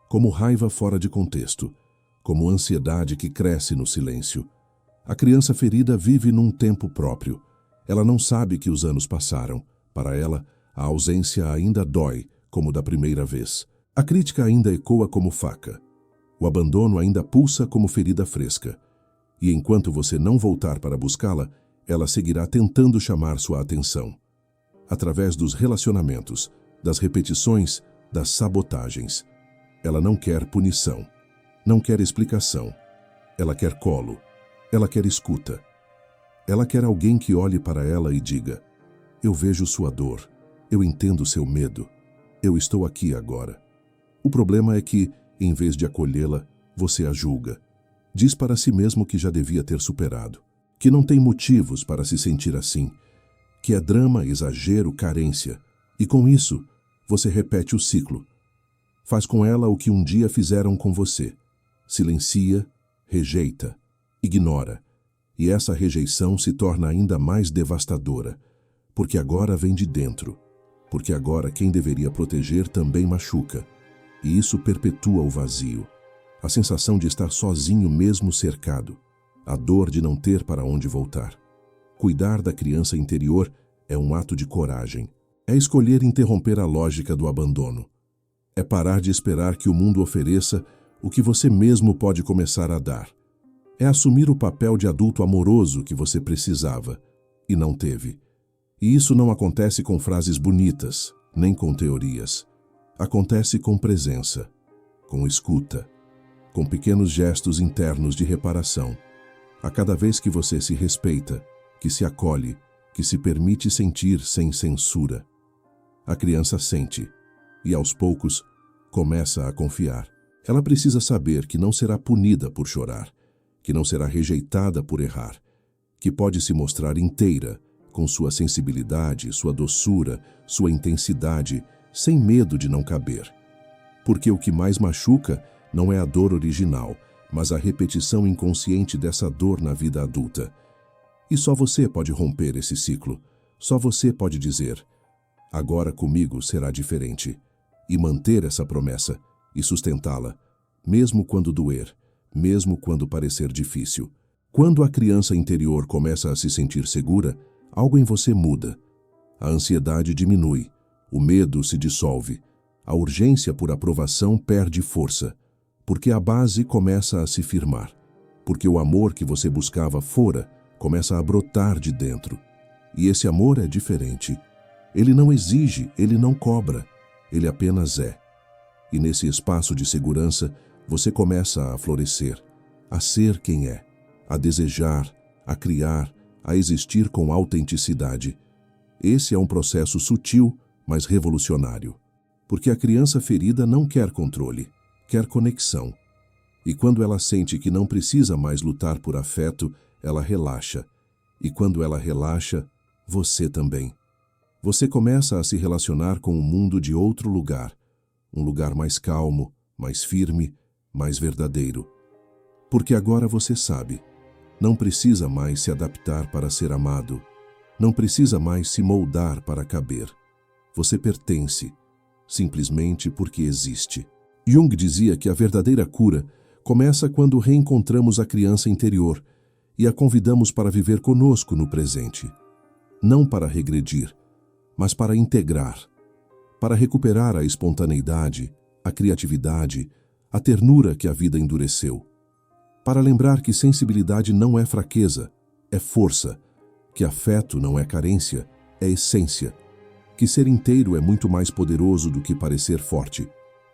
como raiva fora de contexto, como ansiedade que cresce no silêncio. A criança ferida vive num tempo próprio. Ela não sabe que os anos passaram. Para ela, a ausência ainda dói, como da primeira vez. A crítica ainda ecoa como faca. O abandono ainda pulsa como ferida fresca. E enquanto você não voltar para buscá-la, ela seguirá tentando chamar sua atenção. Através dos relacionamentos, das repetições, das sabotagens. Ela não quer punição. Não quer explicação. Ela quer colo. Ela quer escuta. Ela quer alguém que olhe para ela e diga: eu vejo sua dor. Eu entendo seu medo. Eu estou aqui agora. O problema é que, em vez de acolhê-la, você a julga. Diz para si mesmo que já devia ter superado, que não tem motivos para se sentir assim, que é drama, exagero, carência. E com isso, você repete o ciclo. Faz com ela o que um dia fizeram com você. Silencia, rejeita, ignora. E essa rejeição se torna ainda mais devastadora, porque agora vem de dentro. Porque agora quem deveria proteger também machuca. E isso perpetua o vazio. A sensação de estar sozinho mesmo cercado. A dor de não ter para onde voltar. Cuidar da criança interior é um ato de coragem. É escolher interromper a lógica do abandono. É parar de esperar que o mundo ofereça o que você mesmo pode começar a dar. É assumir o papel de adulto amoroso que você precisava e não teve. E isso não acontece com frases bonitas, nem com teorias. Acontece com presença, com escuta, com pequenos gestos internos de reparação. A cada vez que você se respeita, que se acolhe, que se permite sentir sem censura. A criança sente e, aos poucos, começa a confiar. Ela precisa saber que não será punida por chorar, que não será rejeitada por errar, que pode se mostrar inteira, com sua sensibilidade, sua doçura, sua intensidade, sem medo de não caber. Porque o que mais machuca não é a dor original, mas a repetição inconsciente dessa dor na vida adulta. E só você pode romper esse ciclo. Só você pode dizer: agora comigo será diferente. E manter essa promessa e sustentá-la, mesmo quando doer, mesmo quando parecer difícil. Quando a criança interior começa a se sentir segura, algo em você muda. A ansiedade diminui, o medo se dissolve, a urgência por aprovação perde força, porque a base começa a se firmar, porque o amor que você buscava fora começa a brotar de dentro. E esse amor é diferente. Ele não exige, ele não cobra, ele apenas é. E nesse espaço de segurança, você começa a florescer, a ser quem é, a desejar, a criar, a existir com autenticidade. Esse é um processo sutil, mas revolucionário. Porque a criança ferida não quer controle, quer conexão. E quando ela sente que não precisa mais lutar por afeto, ela relaxa. E quando ela relaxa, você também. Você começa a se relacionar com o mundo de outro lugar. Um lugar mais calmo, mais firme, mais verdadeiro. Porque agora você sabe, não precisa mais se adaptar para ser amado. Não precisa mais se moldar para caber. Você pertence, simplesmente porque existe. Jung dizia que a verdadeira cura começa quando reencontramos a criança interior e a convidamos para viver conosco no presente. Não para regredir, mas para integrar, para recuperar a espontaneidade, a criatividade, a ternura que a vida endureceu. Para lembrar que sensibilidade não é fraqueza, é força, que afeto não é carência, é essência, que ser inteiro é muito mais poderoso do que parecer forte,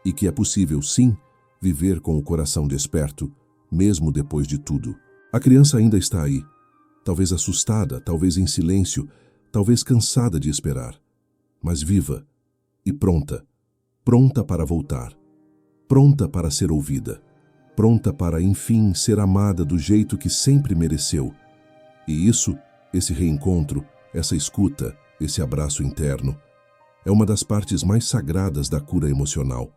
e que é possível, sim, viver com o coração desperto, mesmo depois de tudo. A criança ainda está aí, talvez assustada, talvez em silêncio, talvez cansada de esperar, mas viva e pronta, pronta para voltar, pronta para ser ouvida, pronta para, enfim, ser amada do jeito que sempre mereceu. E isso, esse reencontro, essa escuta, esse abraço interno, é uma das partes mais sagradas da cura emocional.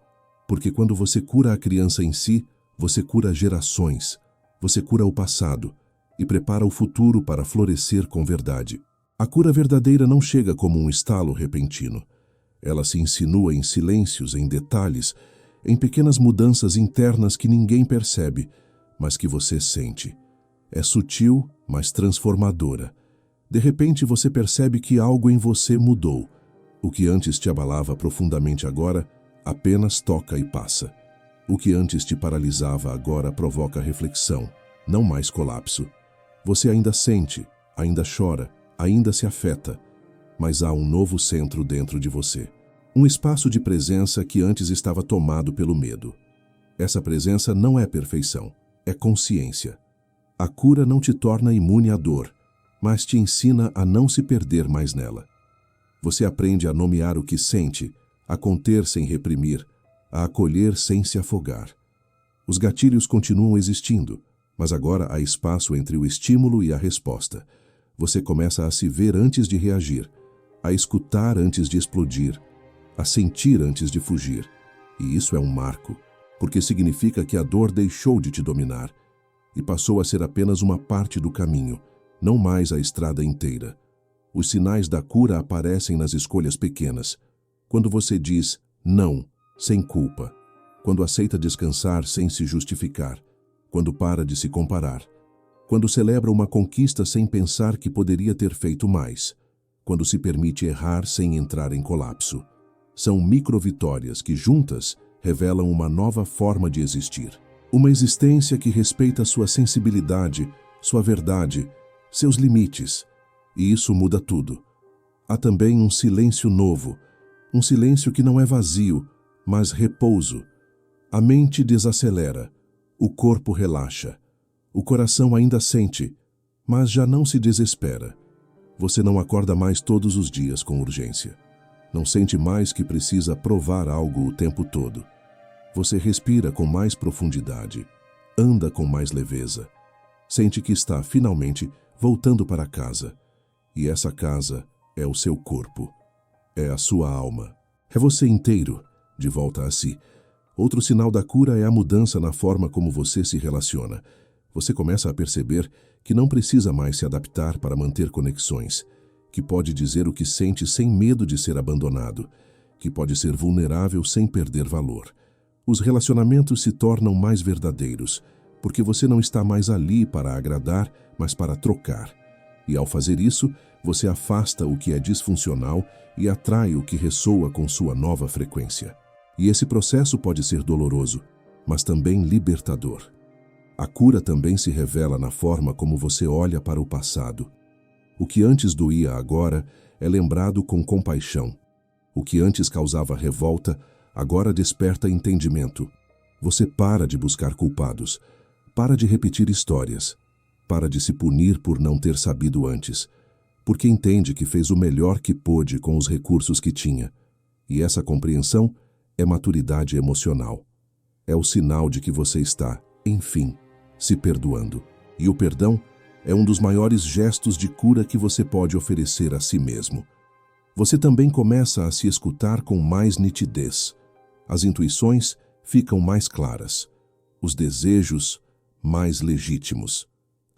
Porque quando você cura a criança em si, você cura gerações, você cura o passado e prepara o futuro para florescer com verdade. A cura verdadeira não chega como um estalo repentino. Ela se insinua em silêncios, em detalhes, em pequenas mudanças internas que ninguém percebe, mas que você sente. É sutil, mas transformadora. De repente você percebe que algo em você mudou. O que antes te abalava profundamente agora apenas toca e passa. O que antes te paralisava agora provoca reflexão, não mais colapso. Você ainda sente, ainda chora, ainda se afeta, mas há um novo centro dentro de você. Um espaço de presença que antes estava tomado pelo medo. Essa presença não é perfeição, é consciência. A cura não te torna imune à dor, mas te ensina a não se perder mais nela. Você aprende a nomear o que sente, a conter sem reprimir, a acolher sem se afogar. Os gatilhos continuam existindo, mas agora há espaço entre o estímulo e a resposta. Você começa a se ver antes de reagir, a escutar antes de explodir, a sentir antes de fugir. E isso é um marco, porque significa que a dor deixou de te dominar e passou a ser apenas uma parte do caminho, não mais a estrada inteira. Os sinais da cura aparecem nas escolhas pequenas. Quando você diz não, sem culpa. Quando aceita descansar sem se justificar. Quando para de se comparar. Quando celebra uma conquista sem pensar que poderia ter feito mais. Quando se permite errar sem entrar em colapso. São micro-vitórias que, juntas, revelam uma nova forma de existir. Uma existência que respeita sua sensibilidade, sua verdade, seus limites. E isso muda tudo. Há também um silêncio novo, um silêncio que não é vazio, mas repouso. A mente desacelera, o corpo relaxa, o coração ainda sente, mas já não se desespera. Você não acorda mais todos os dias com urgência. Não sente mais que precisa provar algo o tempo todo. Você respira com mais profundidade, anda com mais leveza. Sente que está, finalmente, voltando para casa. E essa casa é o seu corpo. É a sua alma. É você inteiro, de volta a si. Outro sinal da cura é a mudança na forma como você se relaciona. Você começa a perceber que não precisa mais se adaptar para manter conexões, que pode dizer o que sente sem medo de ser abandonado, que pode ser vulnerável sem perder valor. Os relacionamentos se tornam mais verdadeiros, porque você não está mais ali para agradar, mas para trocar. E ao fazer isso, você afasta o que é disfuncional e atrai o que ressoa com sua nova frequência. E esse processo pode ser doloroso, mas também libertador. A cura também se revela na forma como você olha para o passado. O que antes doía agora é lembrado com compaixão. O que antes causava revolta, agora desperta entendimento. Você para de buscar culpados, para de repetir histórias, para de se punir por não ter sabido antes, porque entende que fez o melhor que pôde com os recursos que tinha. E essa compreensão é maturidade emocional. É o sinal de que você está, enfim, se perdoando. E o perdão é um dos maiores gestos de cura que você pode oferecer a si mesmo. Você também começa a se escutar com mais nitidez. As intuições ficam mais claras. Os desejos mais legítimos.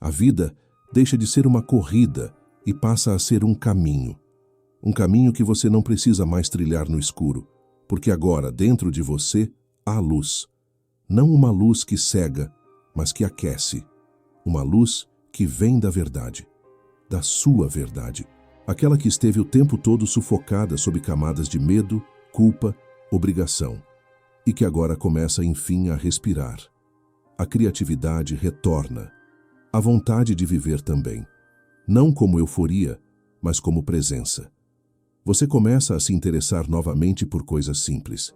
A vida deixa de ser uma corrida e passa a ser um caminho. Um caminho que você não precisa mais trilhar no escuro, porque agora, dentro de você, há luz. Não uma luz que cega, mas que aquece. Uma luz que vem da verdade, da sua verdade. Aquela que esteve o tempo todo sufocada sob camadas de medo, culpa, obrigação. E que agora começa, enfim, a respirar. A criatividade retorna. A vontade de viver também. Não como euforia, mas como presença. Você começa a se interessar novamente por coisas simples,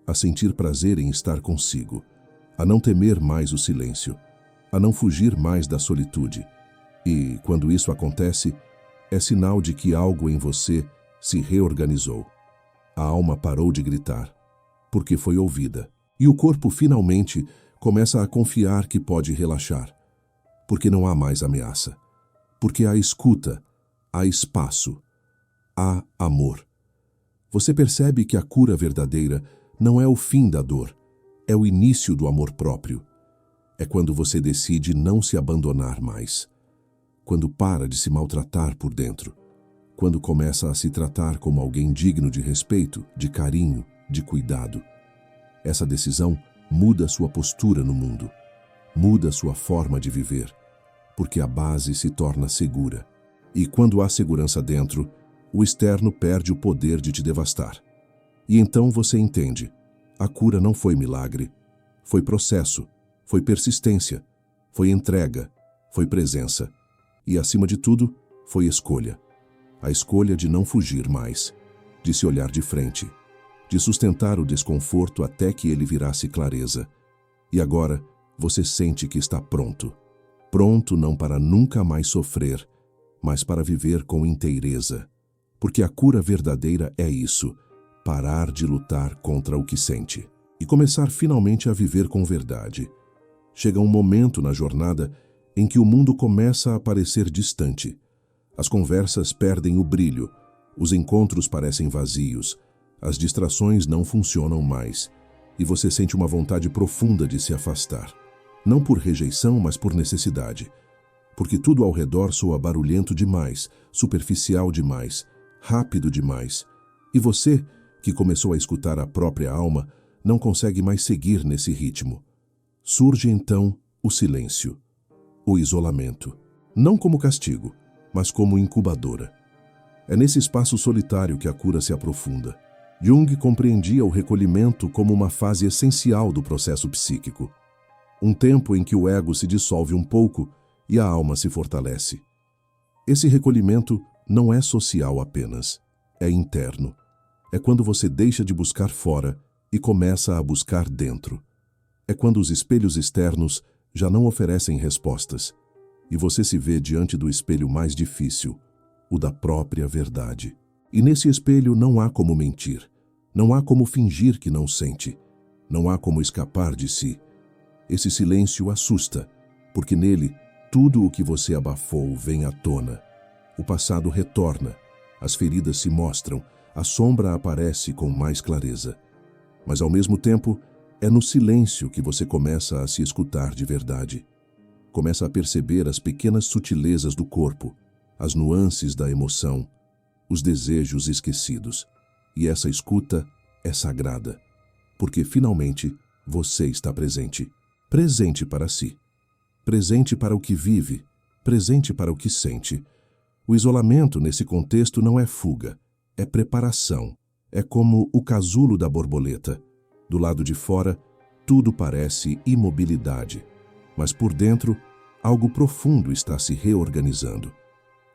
a sentir prazer em estar consigo, a não temer mais o silêncio, a não fugir mais da solitude. E, quando isso acontece, é sinal de que algo em você se reorganizou. A alma parou de gritar, porque foi ouvida. E o corpo finalmente começa a confiar que pode relaxar, porque não há mais ameaça, porque há escuta, há espaço, há amor. Você percebe que a cura verdadeira não é o fim da dor, é o início do amor próprio. É quando você decide não se abandonar mais, quando para de se maltratar por dentro, quando começa a se tratar como alguém digno de respeito, de carinho, de cuidado. Essa decisão muda sua postura no mundo, muda sua forma de viver, porque a base se torna segura. E quando há segurança dentro, o externo perde o poder de te devastar. E então você entende, a cura não foi milagre, foi processo, foi persistência, foi entrega, foi presença. E, acima de tudo, foi escolha. A escolha de não fugir mais, de se olhar de frente, de sustentar o desconforto até que ele virasse clareza. E agora, você sente que está pronto. Pronto não para nunca mais sofrer, mas para viver com inteireza. Porque a cura verdadeira é isso, parar de lutar contra o que sente e começar finalmente a viver com verdade. Chega um momento na jornada em que o mundo começa a parecer distante. As conversas perdem o brilho, os encontros parecem vazios, as distrações não funcionam mais e você sente uma vontade profunda de se afastar. Não por rejeição, mas por necessidade. Porque tudo ao redor soa barulhento demais, superficial demais, rápido demais. E você, que começou a escutar a própria alma, não consegue mais seguir nesse ritmo. Surge então o silêncio, o isolamento. Não como castigo, mas como incubadora. É nesse espaço solitário que a cura se aprofunda. Jung compreendia o recolhimento como uma fase essencial do processo psíquico. Um tempo em que o ego se dissolve um pouco e a alma se fortalece. Esse recolhimento não é social apenas, é interno. É quando você deixa de buscar fora e começa a buscar dentro. É quando os espelhos externos já não oferecem respostas e você se vê diante do espelho mais difícil, o da própria verdade. E nesse espelho não há como mentir, não há como fingir que não sente, não há como escapar de si. Esse silêncio assusta, porque nele tudo o que você abafou vem à tona. O passado retorna, as feridas se mostram, a sombra aparece com mais clareza. Mas ao mesmo tempo, é no silêncio que você começa a se escutar de verdade. Começa a perceber as pequenas sutilezas do corpo, as nuances da emoção, os desejos esquecidos. E essa escuta é sagrada, porque finalmente você está presente. Presente para si, presente para o que vive, presente para o que sente. O isolamento nesse contexto não é fuga, é preparação. É como o casulo da borboleta. Do lado de fora, tudo parece imobilidade, mas por dentro, algo profundo está se reorganizando.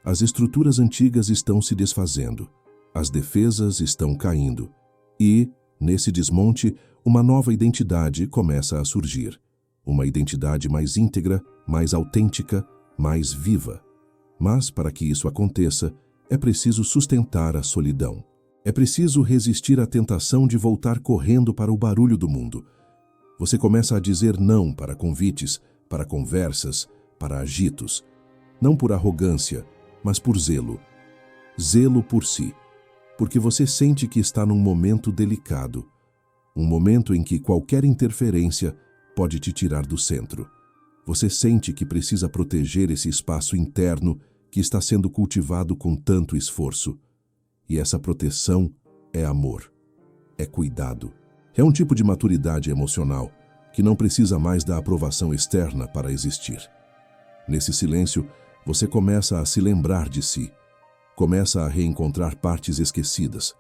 As estruturas antigas estão se desfazendo, as defesas estão caindo e, nesse desmonte, uma nova identidade começa a surgir. Uma identidade mais íntegra, mais autêntica, mais viva. Mas, para que isso aconteça, é preciso sustentar a solidão. É preciso resistir à tentação de voltar correndo para o barulho do mundo. Você começa a dizer não para convites, para conversas, para agitos. Não por arrogância, mas por zelo. Zelo por si. Porque você sente que está num momento delicado. Um momento em que qualquer interferência pode te tirar do centro. Você sente que precisa proteger esse espaço interno que está sendo cultivado com tanto esforço. E essa proteção é amor, é cuidado. É um tipo de maturidade emocional que não precisa mais da aprovação externa para existir. Nesse silêncio, você começa a se lembrar de si, começa a reencontrar partes esquecidas,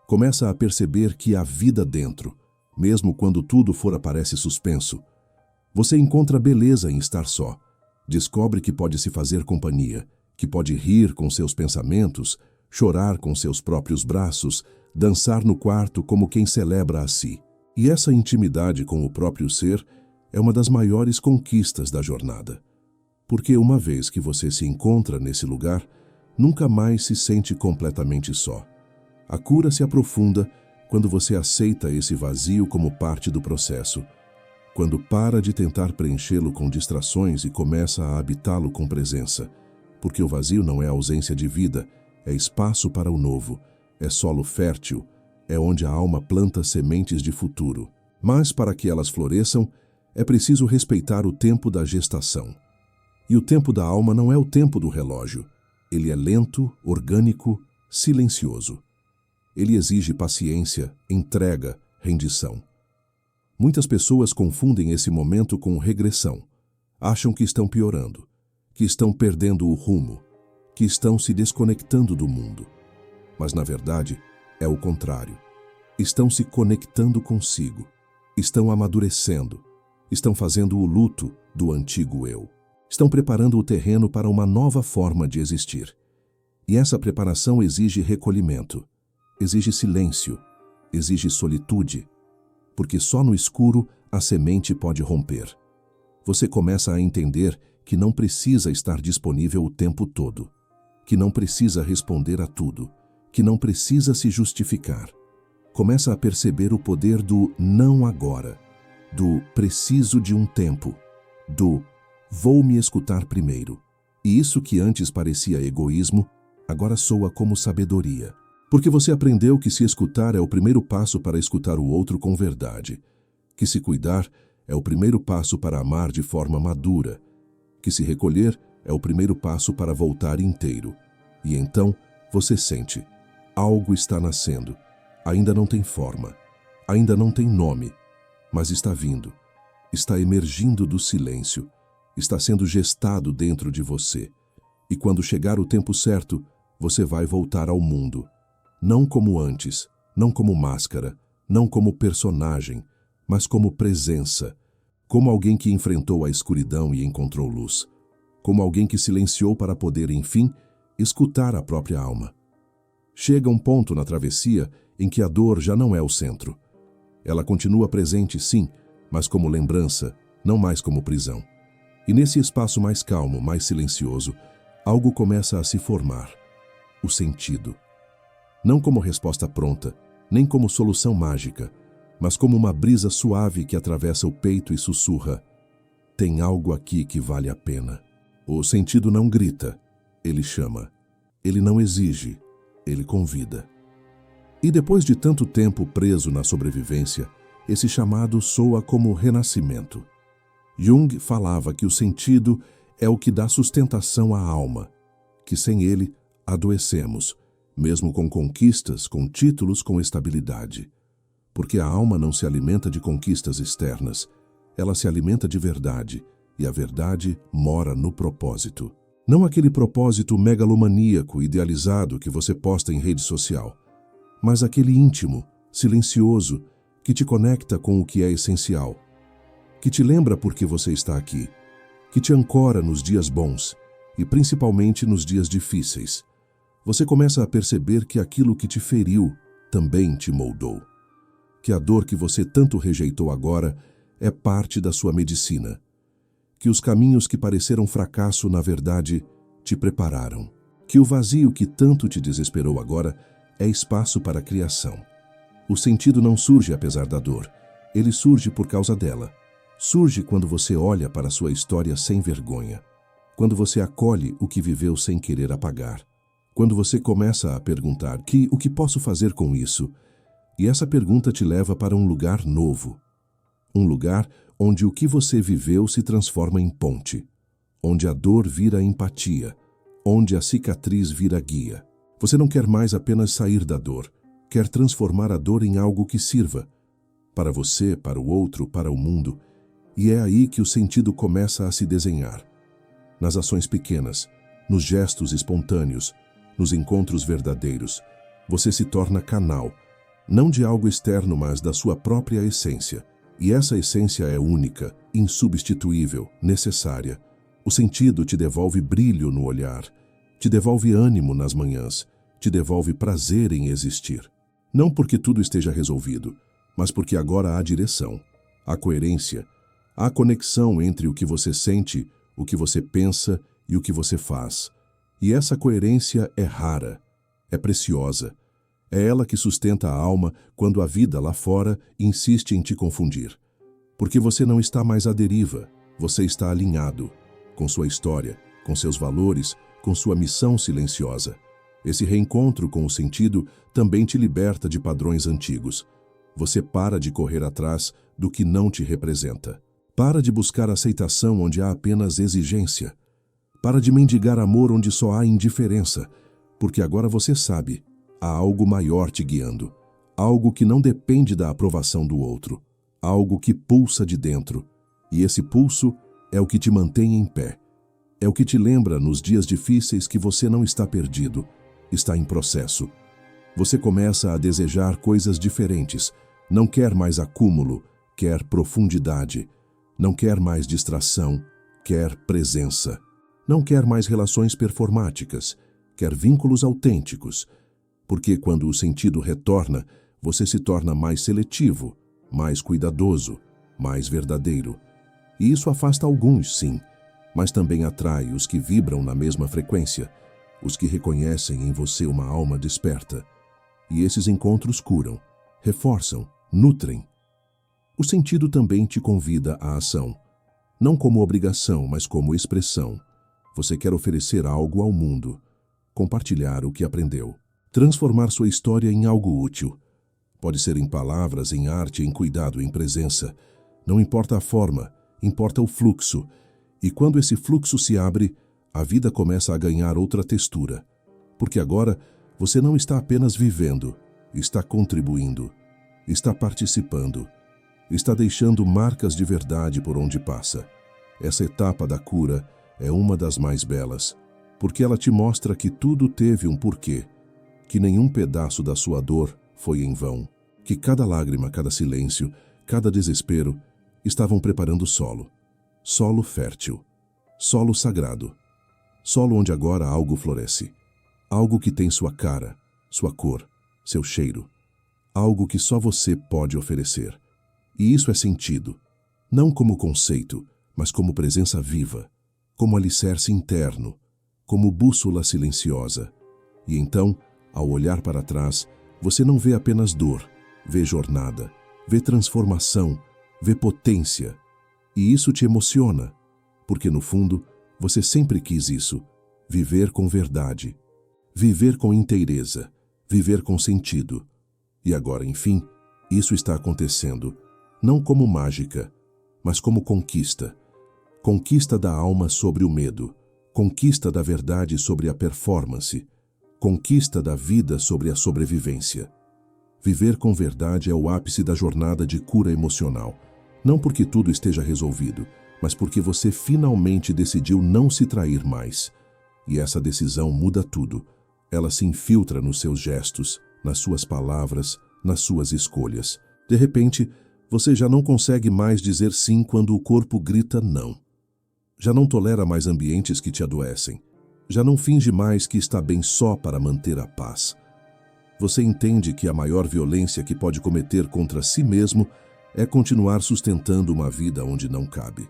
começa a perceber que há vida dentro, mesmo quando tudo fora parece suspenso. Você encontra beleza em estar só, descobre que pode se fazer companhia, que pode rir com seus pensamentos, chorar com seus próprios braços, dançar no quarto como quem celebra a si. E essa intimidade com o próprio ser é uma das maiores conquistas da jornada. Porque uma vez que você se encontra nesse lugar, nunca mais se sente completamente só. A cura se aprofunda quando você aceita esse vazio como parte do processo, quando para de tentar preenchê-lo com distrações e começa a habitá-lo com presença, porque o vazio não é ausência de vida, é espaço para o novo, é solo fértil, é onde a alma planta sementes de futuro. Mas para que elas floresçam, é preciso respeitar o tempo da gestação. E o tempo da alma não é o tempo do relógio. Ele é lento, orgânico, silencioso. Ele exige paciência, entrega, rendição. Muitas pessoas confundem esse momento com regressão. Acham que estão piorando, que estão perdendo o rumo, que estão se desconectando do mundo. Mas, na verdade, é o contrário. Estão se conectando consigo, estão amadurecendo, estão fazendo o luto do antigo eu. Estão preparando o terreno para uma nova forma de existir. E essa preparação exige recolhimento, exige silêncio, exige solitude, porque só no escuro a semente pode romper. Você começa a entender que não precisa estar disponível o tempo todo, que não precisa responder a tudo, que não precisa se justificar. Começa a perceber o poder do não agora, do preciso de um tempo, do vou me escutar primeiro. E isso que antes parecia egoísmo, agora soa como sabedoria. Porque você aprendeu que se escutar é o primeiro passo para escutar o outro com verdade, que se cuidar é o primeiro passo para amar de forma madura, que se recolher é o primeiro passo para voltar inteiro. E então você sente, algo está nascendo, ainda não tem forma, ainda não tem nome, mas está vindo, está emergindo do silêncio, está sendo gestado dentro de você. E quando chegar o tempo certo, você vai voltar ao mundo. Não como antes, não como máscara, não como personagem, mas como presença, como alguém que enfrentou a escuridão e encontrou luz, como alguém que silenciou para poder, enfim, escutar a própria alma. Chega um ponto na travessia em que a dor já não é o centro. Ela continua presente, sim, mas como lembrança, não mais como prisão. E nesse espaço mais calmo, mais silencioso, algo começa a se formar. O sentido. Não como resposta pronta, nem como solução mágica, mas como uma brisa suave que atravessa o peito e sussurra: tem algo aqui que vale a pena. O sentido não grita, ele chama. Ele não exige, ele convida. E depois de tanto tempo preso na sobrevivência, esse chamado soa como renascimento. Jung falava que o sentido é o que dá sustentação à alma, que sem ele adoecemos, mesmo com conquistas, com títulos, com estabilidade. Porque a alma não se alimenta de conquistas externas, ela se alimenta de verdade, e a verdade mora no propósito. Não aquele propósito megalomaníaco, idealizado que você posta em rede social, mas aquele íntimo, silencioso, que te conecta com o que é essencial, que te lembra por que você está aqui, que te ancora nos dias bons e principalmente nos dias difíceis. Você começa a perceber que aquilo que te feriu também te moldou, que a dor que você tanto rejeitou agora é parte da sua medicina, que os caminhos que pareceram fracasso, na verdade, te prepararam, que o vazio que tanto te desesperou agora é espaço para a criação. O sentido não surge apesar da dor, ele surge por causa dela. Surge quando você olha para a sua história sem vergonha, quando você acolhe o que viveu sem querer apagar, quando você começa a perguntar o que posso fazer com isso? E essa pergunta te leva para um lugar novo, um lugar onde o que você viveu se transforma em ponte, onde a dor vira empatia, onde a cicatriz vira guia. Você não quer mais apenas sair da dor, quer transformar a dor em algo que sirva, para você, para o outro, para o mundo, e é aí que o sentido começa a se desenhar. Nas ações pequenas, nos gestos espontâneos, nos encontros verdadeiros, você se torna canal, não de algo externo, mas da sua própria essência. E essa essência é única, insubstituível, necessária. O sentido te devolve brilho no olhar, te devolve ânimo nas manhãs, te devolve prazer em existir. Não porque tudo esteja resolvido, mas porque agora há direção, há coerência, há conexão entre o que você sente, o que você pensa e o que você faz. E essa coerência é rara, é preciosa. É ela que sustenta a alma quando a vida lá fora insiste em te confundir. Porque você não está mais à deriva, você está alinhado, com sua história, com seus valores, com sua missão silenciosa. Esse reencontro com o sentido também te liberta de padrões antigos. Você para de correr atrás do que não te representa. Para de buscar aceitação onde há apenas exigência. Para de mendigar amor onde só há indiferença, porque agora você sabe, há algo maior te guiando, algo que não depende da aprovação do outro, algo que pulsa de dentro, e esse pulso é o que te mantém em pé. É o que te lembra nos dias difíceis que você não está perdido, está em processo. Você começa a desejar coisas diferentes, não quer mais acúmulo, quer profundidade, não quer mais distração, quer presença. Não quer mais relações performáticas, quer vínculos autênticos, porque quando o sentido retorna, você se torna mais seletivo, mais cuidadoso, mais verdadeiro. E isso afasta alguns, sim, mas também atrai os que vibram na mesma frequência, os que reconhecem em você uma alma desperta. E esses encontros curam, reforçam, nutrem. O sentido também te convida à ação, não como obrigação, mas como expressão. Você quer oferecer algo ao mundo, compartilhar o que aprendeu, transformar sua história em algo útil. Pode ser em palavras, em arte, em cuidado, em presença. Não importa a forma, importa o fluxo. E quando esse fluxo se abre, a vida começa a ganhar outra textura. Porque agora você não está apenas vivendo, está contribuindo, está participando, está deixando marcas de verdade por onde passa. Essa etapa da cura é uma das mais belas, porque ela te mostra que tudo teve um porquê, que nenhum pedaço da sua dor foi em vão, que cada lágrima, cada silêncio, cada desespero estavam preparando solo, solo fértil, solo sagrado, solo onde agora algo floresce, algo que tem sua cara, sua cor, seu cheiro, algo que só você pode oferecer. E isso é sentido, não como conceito, mas como presença viva, como alicerce interno, como bússola silenciosa. E então, ao olhar para trás, você não vê apenas dor, vê jornada, vê transformação, vê potência. E isso te emociona, porque no fundo, você sempre quis isso, viver com verdade, viver com inteireza, viver com sentido. E agora, enfim, isso está acontecendo, não como mágica, mas como conquista. Conquista da alma sobre o medo, conquista da verdade sobre a performance, conquista da vida sobre a sobrevivência. Viver com verdade é o ápice da jornada de cura emocional, não porque tudo esteja resolvido, mas porque você finalmente decidiu não se trair mais. E essa decisão muda tudo. Ela se infiltra nos seus gestos, nas suas palavras, nas suas escolhas. De repente, você já não consegue mais dizer sim quando o corpo grita não. Já não tolera mais ambientes que te adoecem. Já não finge mais que está bem só para manter a paz. Você entende que a maior violência que pode cometer contra si mesmo é continuar sustentando uma vida onde não cabe.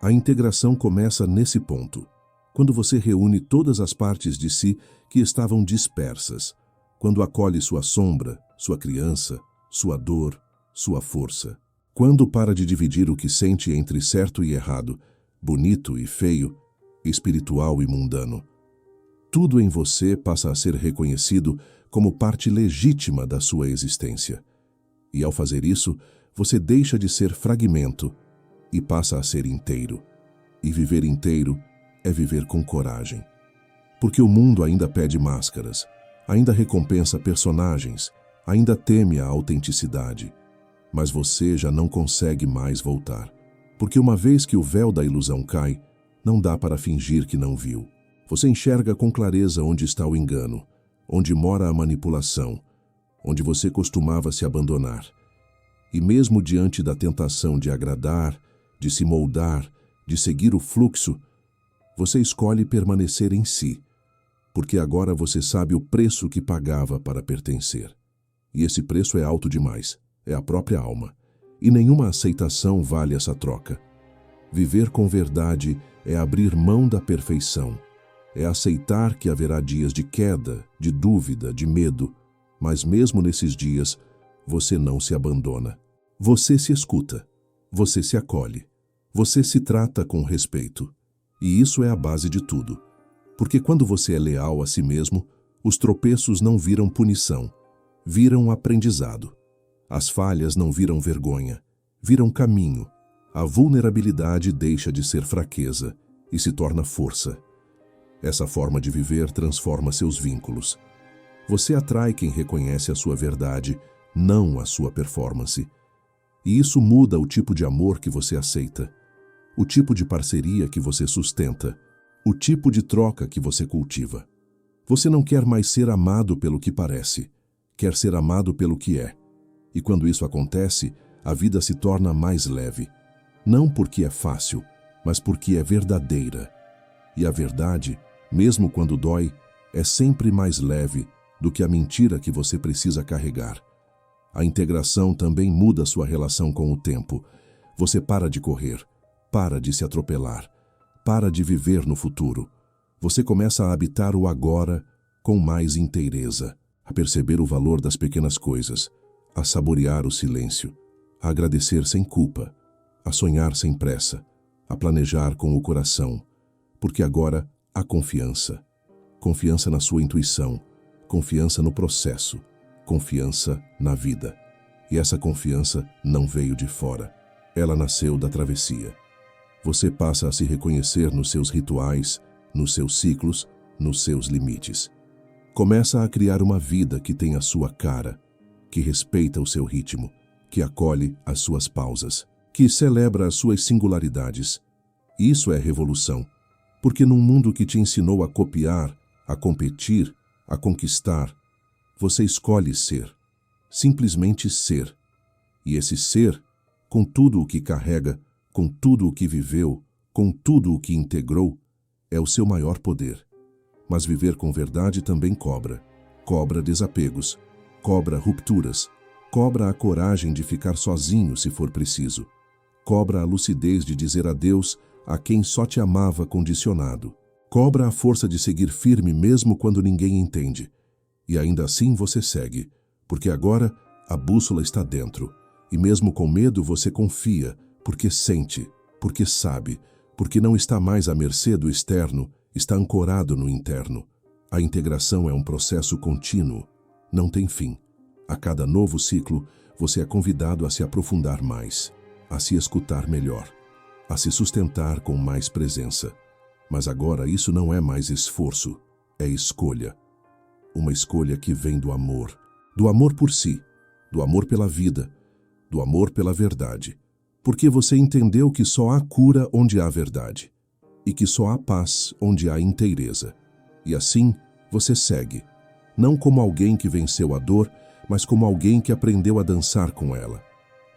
A integração começa nesse ponto, quando você reúne todas as partes de si que estavam dispersas, quando acolhe sua sombra, sua criança, sua dor, sua força. Quando para de dividir o que sente entre certo e errado, bonito e feio, espiritual e mundano. Tudo em você passa a ser reconhecido como parte legítima da sua existência. E ao fazer isso, você deixa de ser fragmento e passa a ser inteiro. E viver inteiro é viver com coragem. Porque o mundo ainda pede máscaras, ainda recompensa personagens, ainda teme a autenticidade. Mas você já não consegue mais voltar. Porque uma vez que o véu da ilusão cai, não dá para fingir que não viu. Você enxerga com clareza onde está o engano, onde mora a manipulação, onde você costumava se abandonar. E mesmo diante da tentação de agradar, de se moldar, de seguir o fluxo, você escolhe permanecer em si, porque agora você sabe o preço que pagava para pertencer. E esse preço é alto demais, é a própria alma. E nenhuma aceitação vale essa troca. Viver com verdade é abrir mão da perfeição, é aceitar que haverá dias de queda, de dúvida, de medo, mas mesmo nesses dias, você não se abandona. Você se escuta, você se acolhe, você se trata com respeito. E isso é a base de tudo. Porque quando você é leal a si mesmo, os tropeços não viram punição, viram aprendizado. As falhas não viram vergonha, viram caminho. A vulnerabilidade deixa de ser fraqueza e se torna força. Essa forma de viver transforma seus vínculos. Você atrai quem reconhece a sua verdade, não a sua performance. E isso muda o tipo de amor que você aceita, o tipo de parceria que você sustenta, o tipo de troca que você cultiva. Você não quer mais ser amado pelo que parece, quer ser amado pelo que é. E quando isso acontece, a vida se torna mais leve. Não porque é fácil, mas porque é verdadeira. E a verdade, mesmo quando dói, é sempre mais leve do que a mentira que você precisa carregar. A integração também muda sua relação com o tempo. Você para de correr, para de se atropelar, para de viver no futuro. Você começa a habitar o agora com mais inteireza, a perceber o valor das pequenas coisas, a saborear o silêncio, a agradecer sem culpa, a sonhar sem pressa, a planejar com o coração, porque agora há confiança. Confiança na sua intuição, confiança no processo, confiança na vida. E essa confiança não veio de fora, ela nasceu da travessia. Você passa a se reconhecer nos seus rituais, nos seus ciclos, nos seus limites. Começa a criar uma vida que tem a sua cara, que respeita o seu ritmo, que acolhe as suas pausas, que celebra as suas singularidades. Isso é revolução, porque num mundo que te ensinou a copiar, a competir, a conquistar, você escolhe ser, simplesmente ser. E esse ser, com tudo o que carrega, com tudo o que viveu, com tudo o que integrou, é o seu maior poder. Mas viver com verdade também cobra. Cobra desapegos, cobra rupturas, cobra a coragem de ficar sozinho se for preciso. Cobra a lucidez de dizer adeus a quem só te amava condicionado. Cobra a força de seguir firme mesmo quando ninguém entende. E ainda assim você segue, porque agora a bússola está dentro. E mesmo com medo você confia, porque sente, porque sabe, porque não está mais à mercê do externo, está ancorado no interno. A integração é um processo contínuo, não tem fim. A cada novo ciclo, você é convidado a se aprofundar mais, a se escutar melhor, a se sustentar com mais presença. Mas agora isso não é mais esforço, é escolha. Uma escolha que vem do amor por si, do amor pela vida, do amor pela verdade. Porque você entendeu que só há cura onde há verdade, e que só há paz onde há inteireza. E assim, você segue, não como alguém que venceu a dor, mas como alguém que aprendeu a dançar com ela.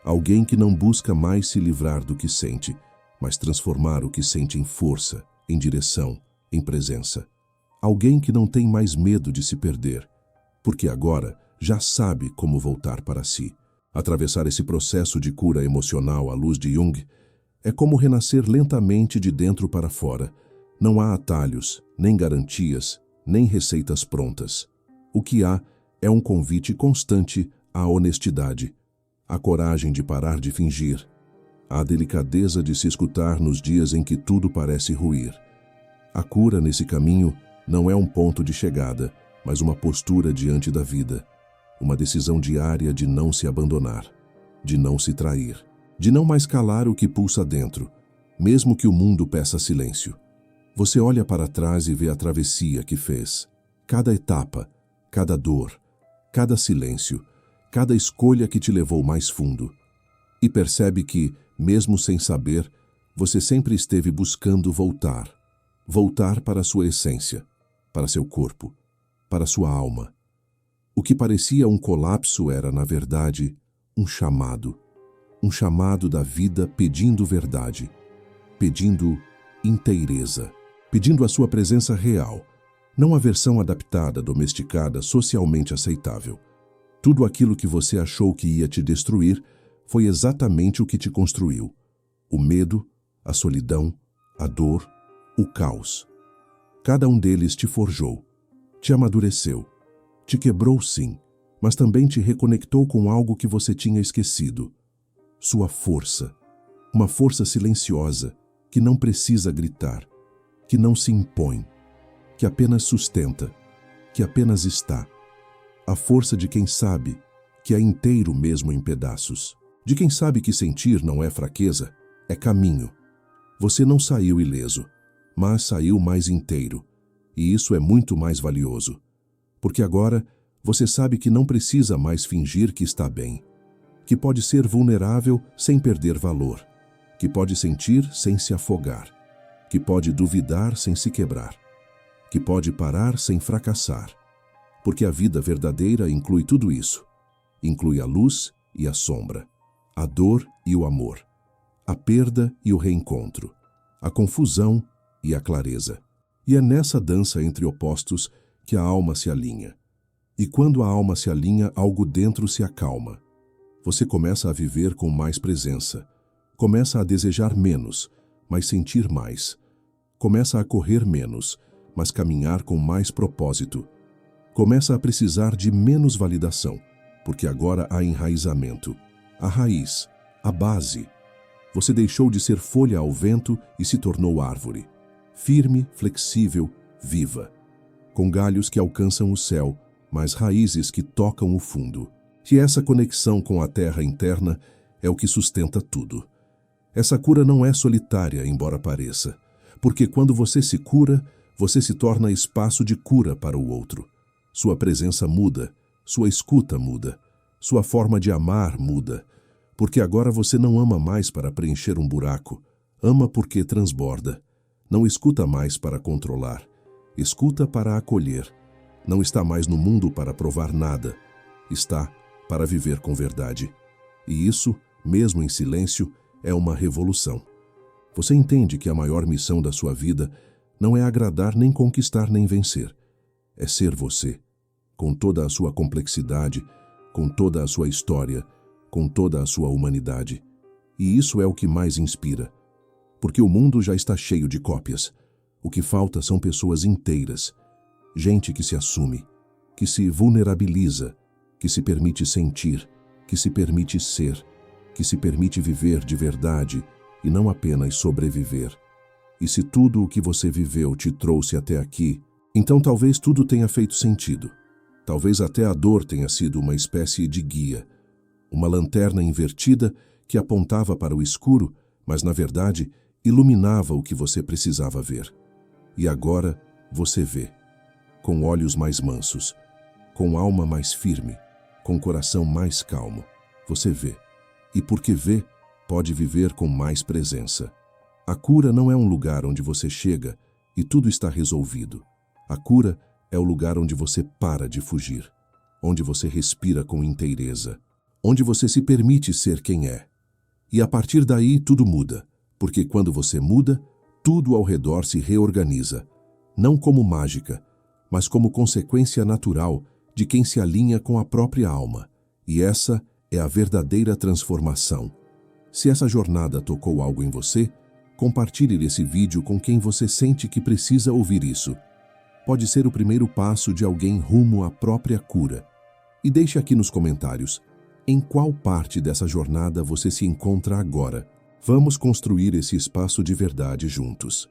Alguém que não busca mais se livrar do que sente, mas transformar o que sente em força, em direção, em presença. Alguém que não tem mais medo de se perder, porque agora já sabe como voltar para si. Atravessar esse processo de cura emocional à luz de Jung é como renascer lentamente de dentro para fora. Não há atalhos, nem garantias, nem receitas prontas. O que há é um convite constante à honestidade, à coragem de parar de fingir, à delicadeza de se escutar nos dias em que tudo parece ruir. A cura nesse caminho não é um ponto de chegada, mas uma postura diante da vida. Uma decisão diária de não se abandonar, de não se trair, de não mais calar o que pulsa dentro, mesmo que o mundo peça silêncio. Você olha para trás e vê a travessia que fez. Cada etapa, cada dor, cada silêncio, cada escolha que te levou mais fundo. E percebe que, mesmo sem saber, você sempre esteve buscando voltar. Voltar para sua essência, para seu corpo, para sua alma. O que parecia um colapso era, na verdade, um chamado da vida pedindo verdade, pedindo inteireza, pedindo a sua presença real, não a versão adaptada, domesticada, socialmente aceitável. Tudo aquilo que você achou que ia te destruir foi exatamente o que te construiu. O medo, a solidão, a dor, o caos. Cada um deles te forjou, te amadureceu. Te quebrou sim, mas também te reconectou com algo que você tinha esquecido. Sua força. Uma força silenciosa, que não precisa gritar, que não se impõe, que apenas sustenta, que apenas está. A força de quem sabe que é inteiro mesmo em pedaços. De quem sabe que sentir não é fraqueza, é caminho. Você não saiu ileso, mas saiu mais inteiro. E isso é muito mais valioso. Porque agora você sabe que não precisa mais fingir que está bem, que pode ser vulnerável sem perder valor, que pode sentir sem se afogar, que pode duvidar sem se quebrar, que pode parar sem fracassar. Porque a vida verdadeira inclui tudo isso. Inclui a luz e a sombra, a dor e o amor, a perda e o reencontro, a confusão e a clareza. E é nessa dança entre opostos que a alma se alinha. E quando a alma se alinha, algo dentro se acalma. Você começa a viver com mais presença. Começa a desejar menos, mas sentir mais. Começa a correr menos, mas caminhar com mais propósito. Começa a precisar de menos validação, porque agora há enraizamento. A raiz, a base. Você deixou de ser folha ao vento e se tornou árvore. Firme, flexível, viva. Com galhos que alcançam o céu, mas raízes que tocam o fundo. E essa conexão com a terra interna é o que sustenta tudo. Essa cura não é solitária, embora pareça, porque quando você se cura, você se torna espaço de cura para o outro. Sua presença muda, sua escuta muda, sua forma de amar muda, porque agora você não ama mais para preencher um buraco, ama porque transborda. Não escuta mais para controlar. Escuta para acolher. Não está mais no mundo para provar nada. Está para viver com verdade. E isso, mesmo em silêncio, é uma revolução. Você entende que a maior missão da sua vida não é agradar, nem conquistar, nem vencer. É ser você, com toda a sua complexidade, com toda a sua história, com toda a sua humanidade. E isso é o que mais inspira. Porque o mundo já está cheio de cópias. O que falta são pessoas inteiras. Gente que se assume, que se vulnerabiliza, que se permite sentir, que se permite ser, que se permite viver de verdade e não apenas sobreviver. E se tudo o que você viveu te trouxe até aqui, então talvez tudo tenha feito sentido. Talvez até a dor tenha sido uma espécie de guia, uma lanterna invertida que apontava para o escuro, mas na verdade iluminava o que você precisava ver. E agora você vê, com olhos mais mansos, com alma mais firme, com coração mais calmo. Você vê. E porque vê, pode viver com mais presença. A cura não é um lugar onde você chega e tudo está resolvido. A cura é o lugar onde você para de fugir, onde você respira com inteireza, onde você se permite ser quem é. E a partir daí tudo muda, porque quando você muda, tudo ao redor se reorganiza, não como mágica, mas como consequência natural de quem se alinha com a própria alma. E essa é a verdadeira transformação. Se essa jornada tocou algo em você, compartilhe esse vídeo com quem você sente que precisa ouvir isso. Pode ser o primeiro passo de alguém rumo à própria cura. E deixe aqui nos comentários, em qual parte dessa jornada você se encontra agora. Vamos construir esse espaço de verdade juntos.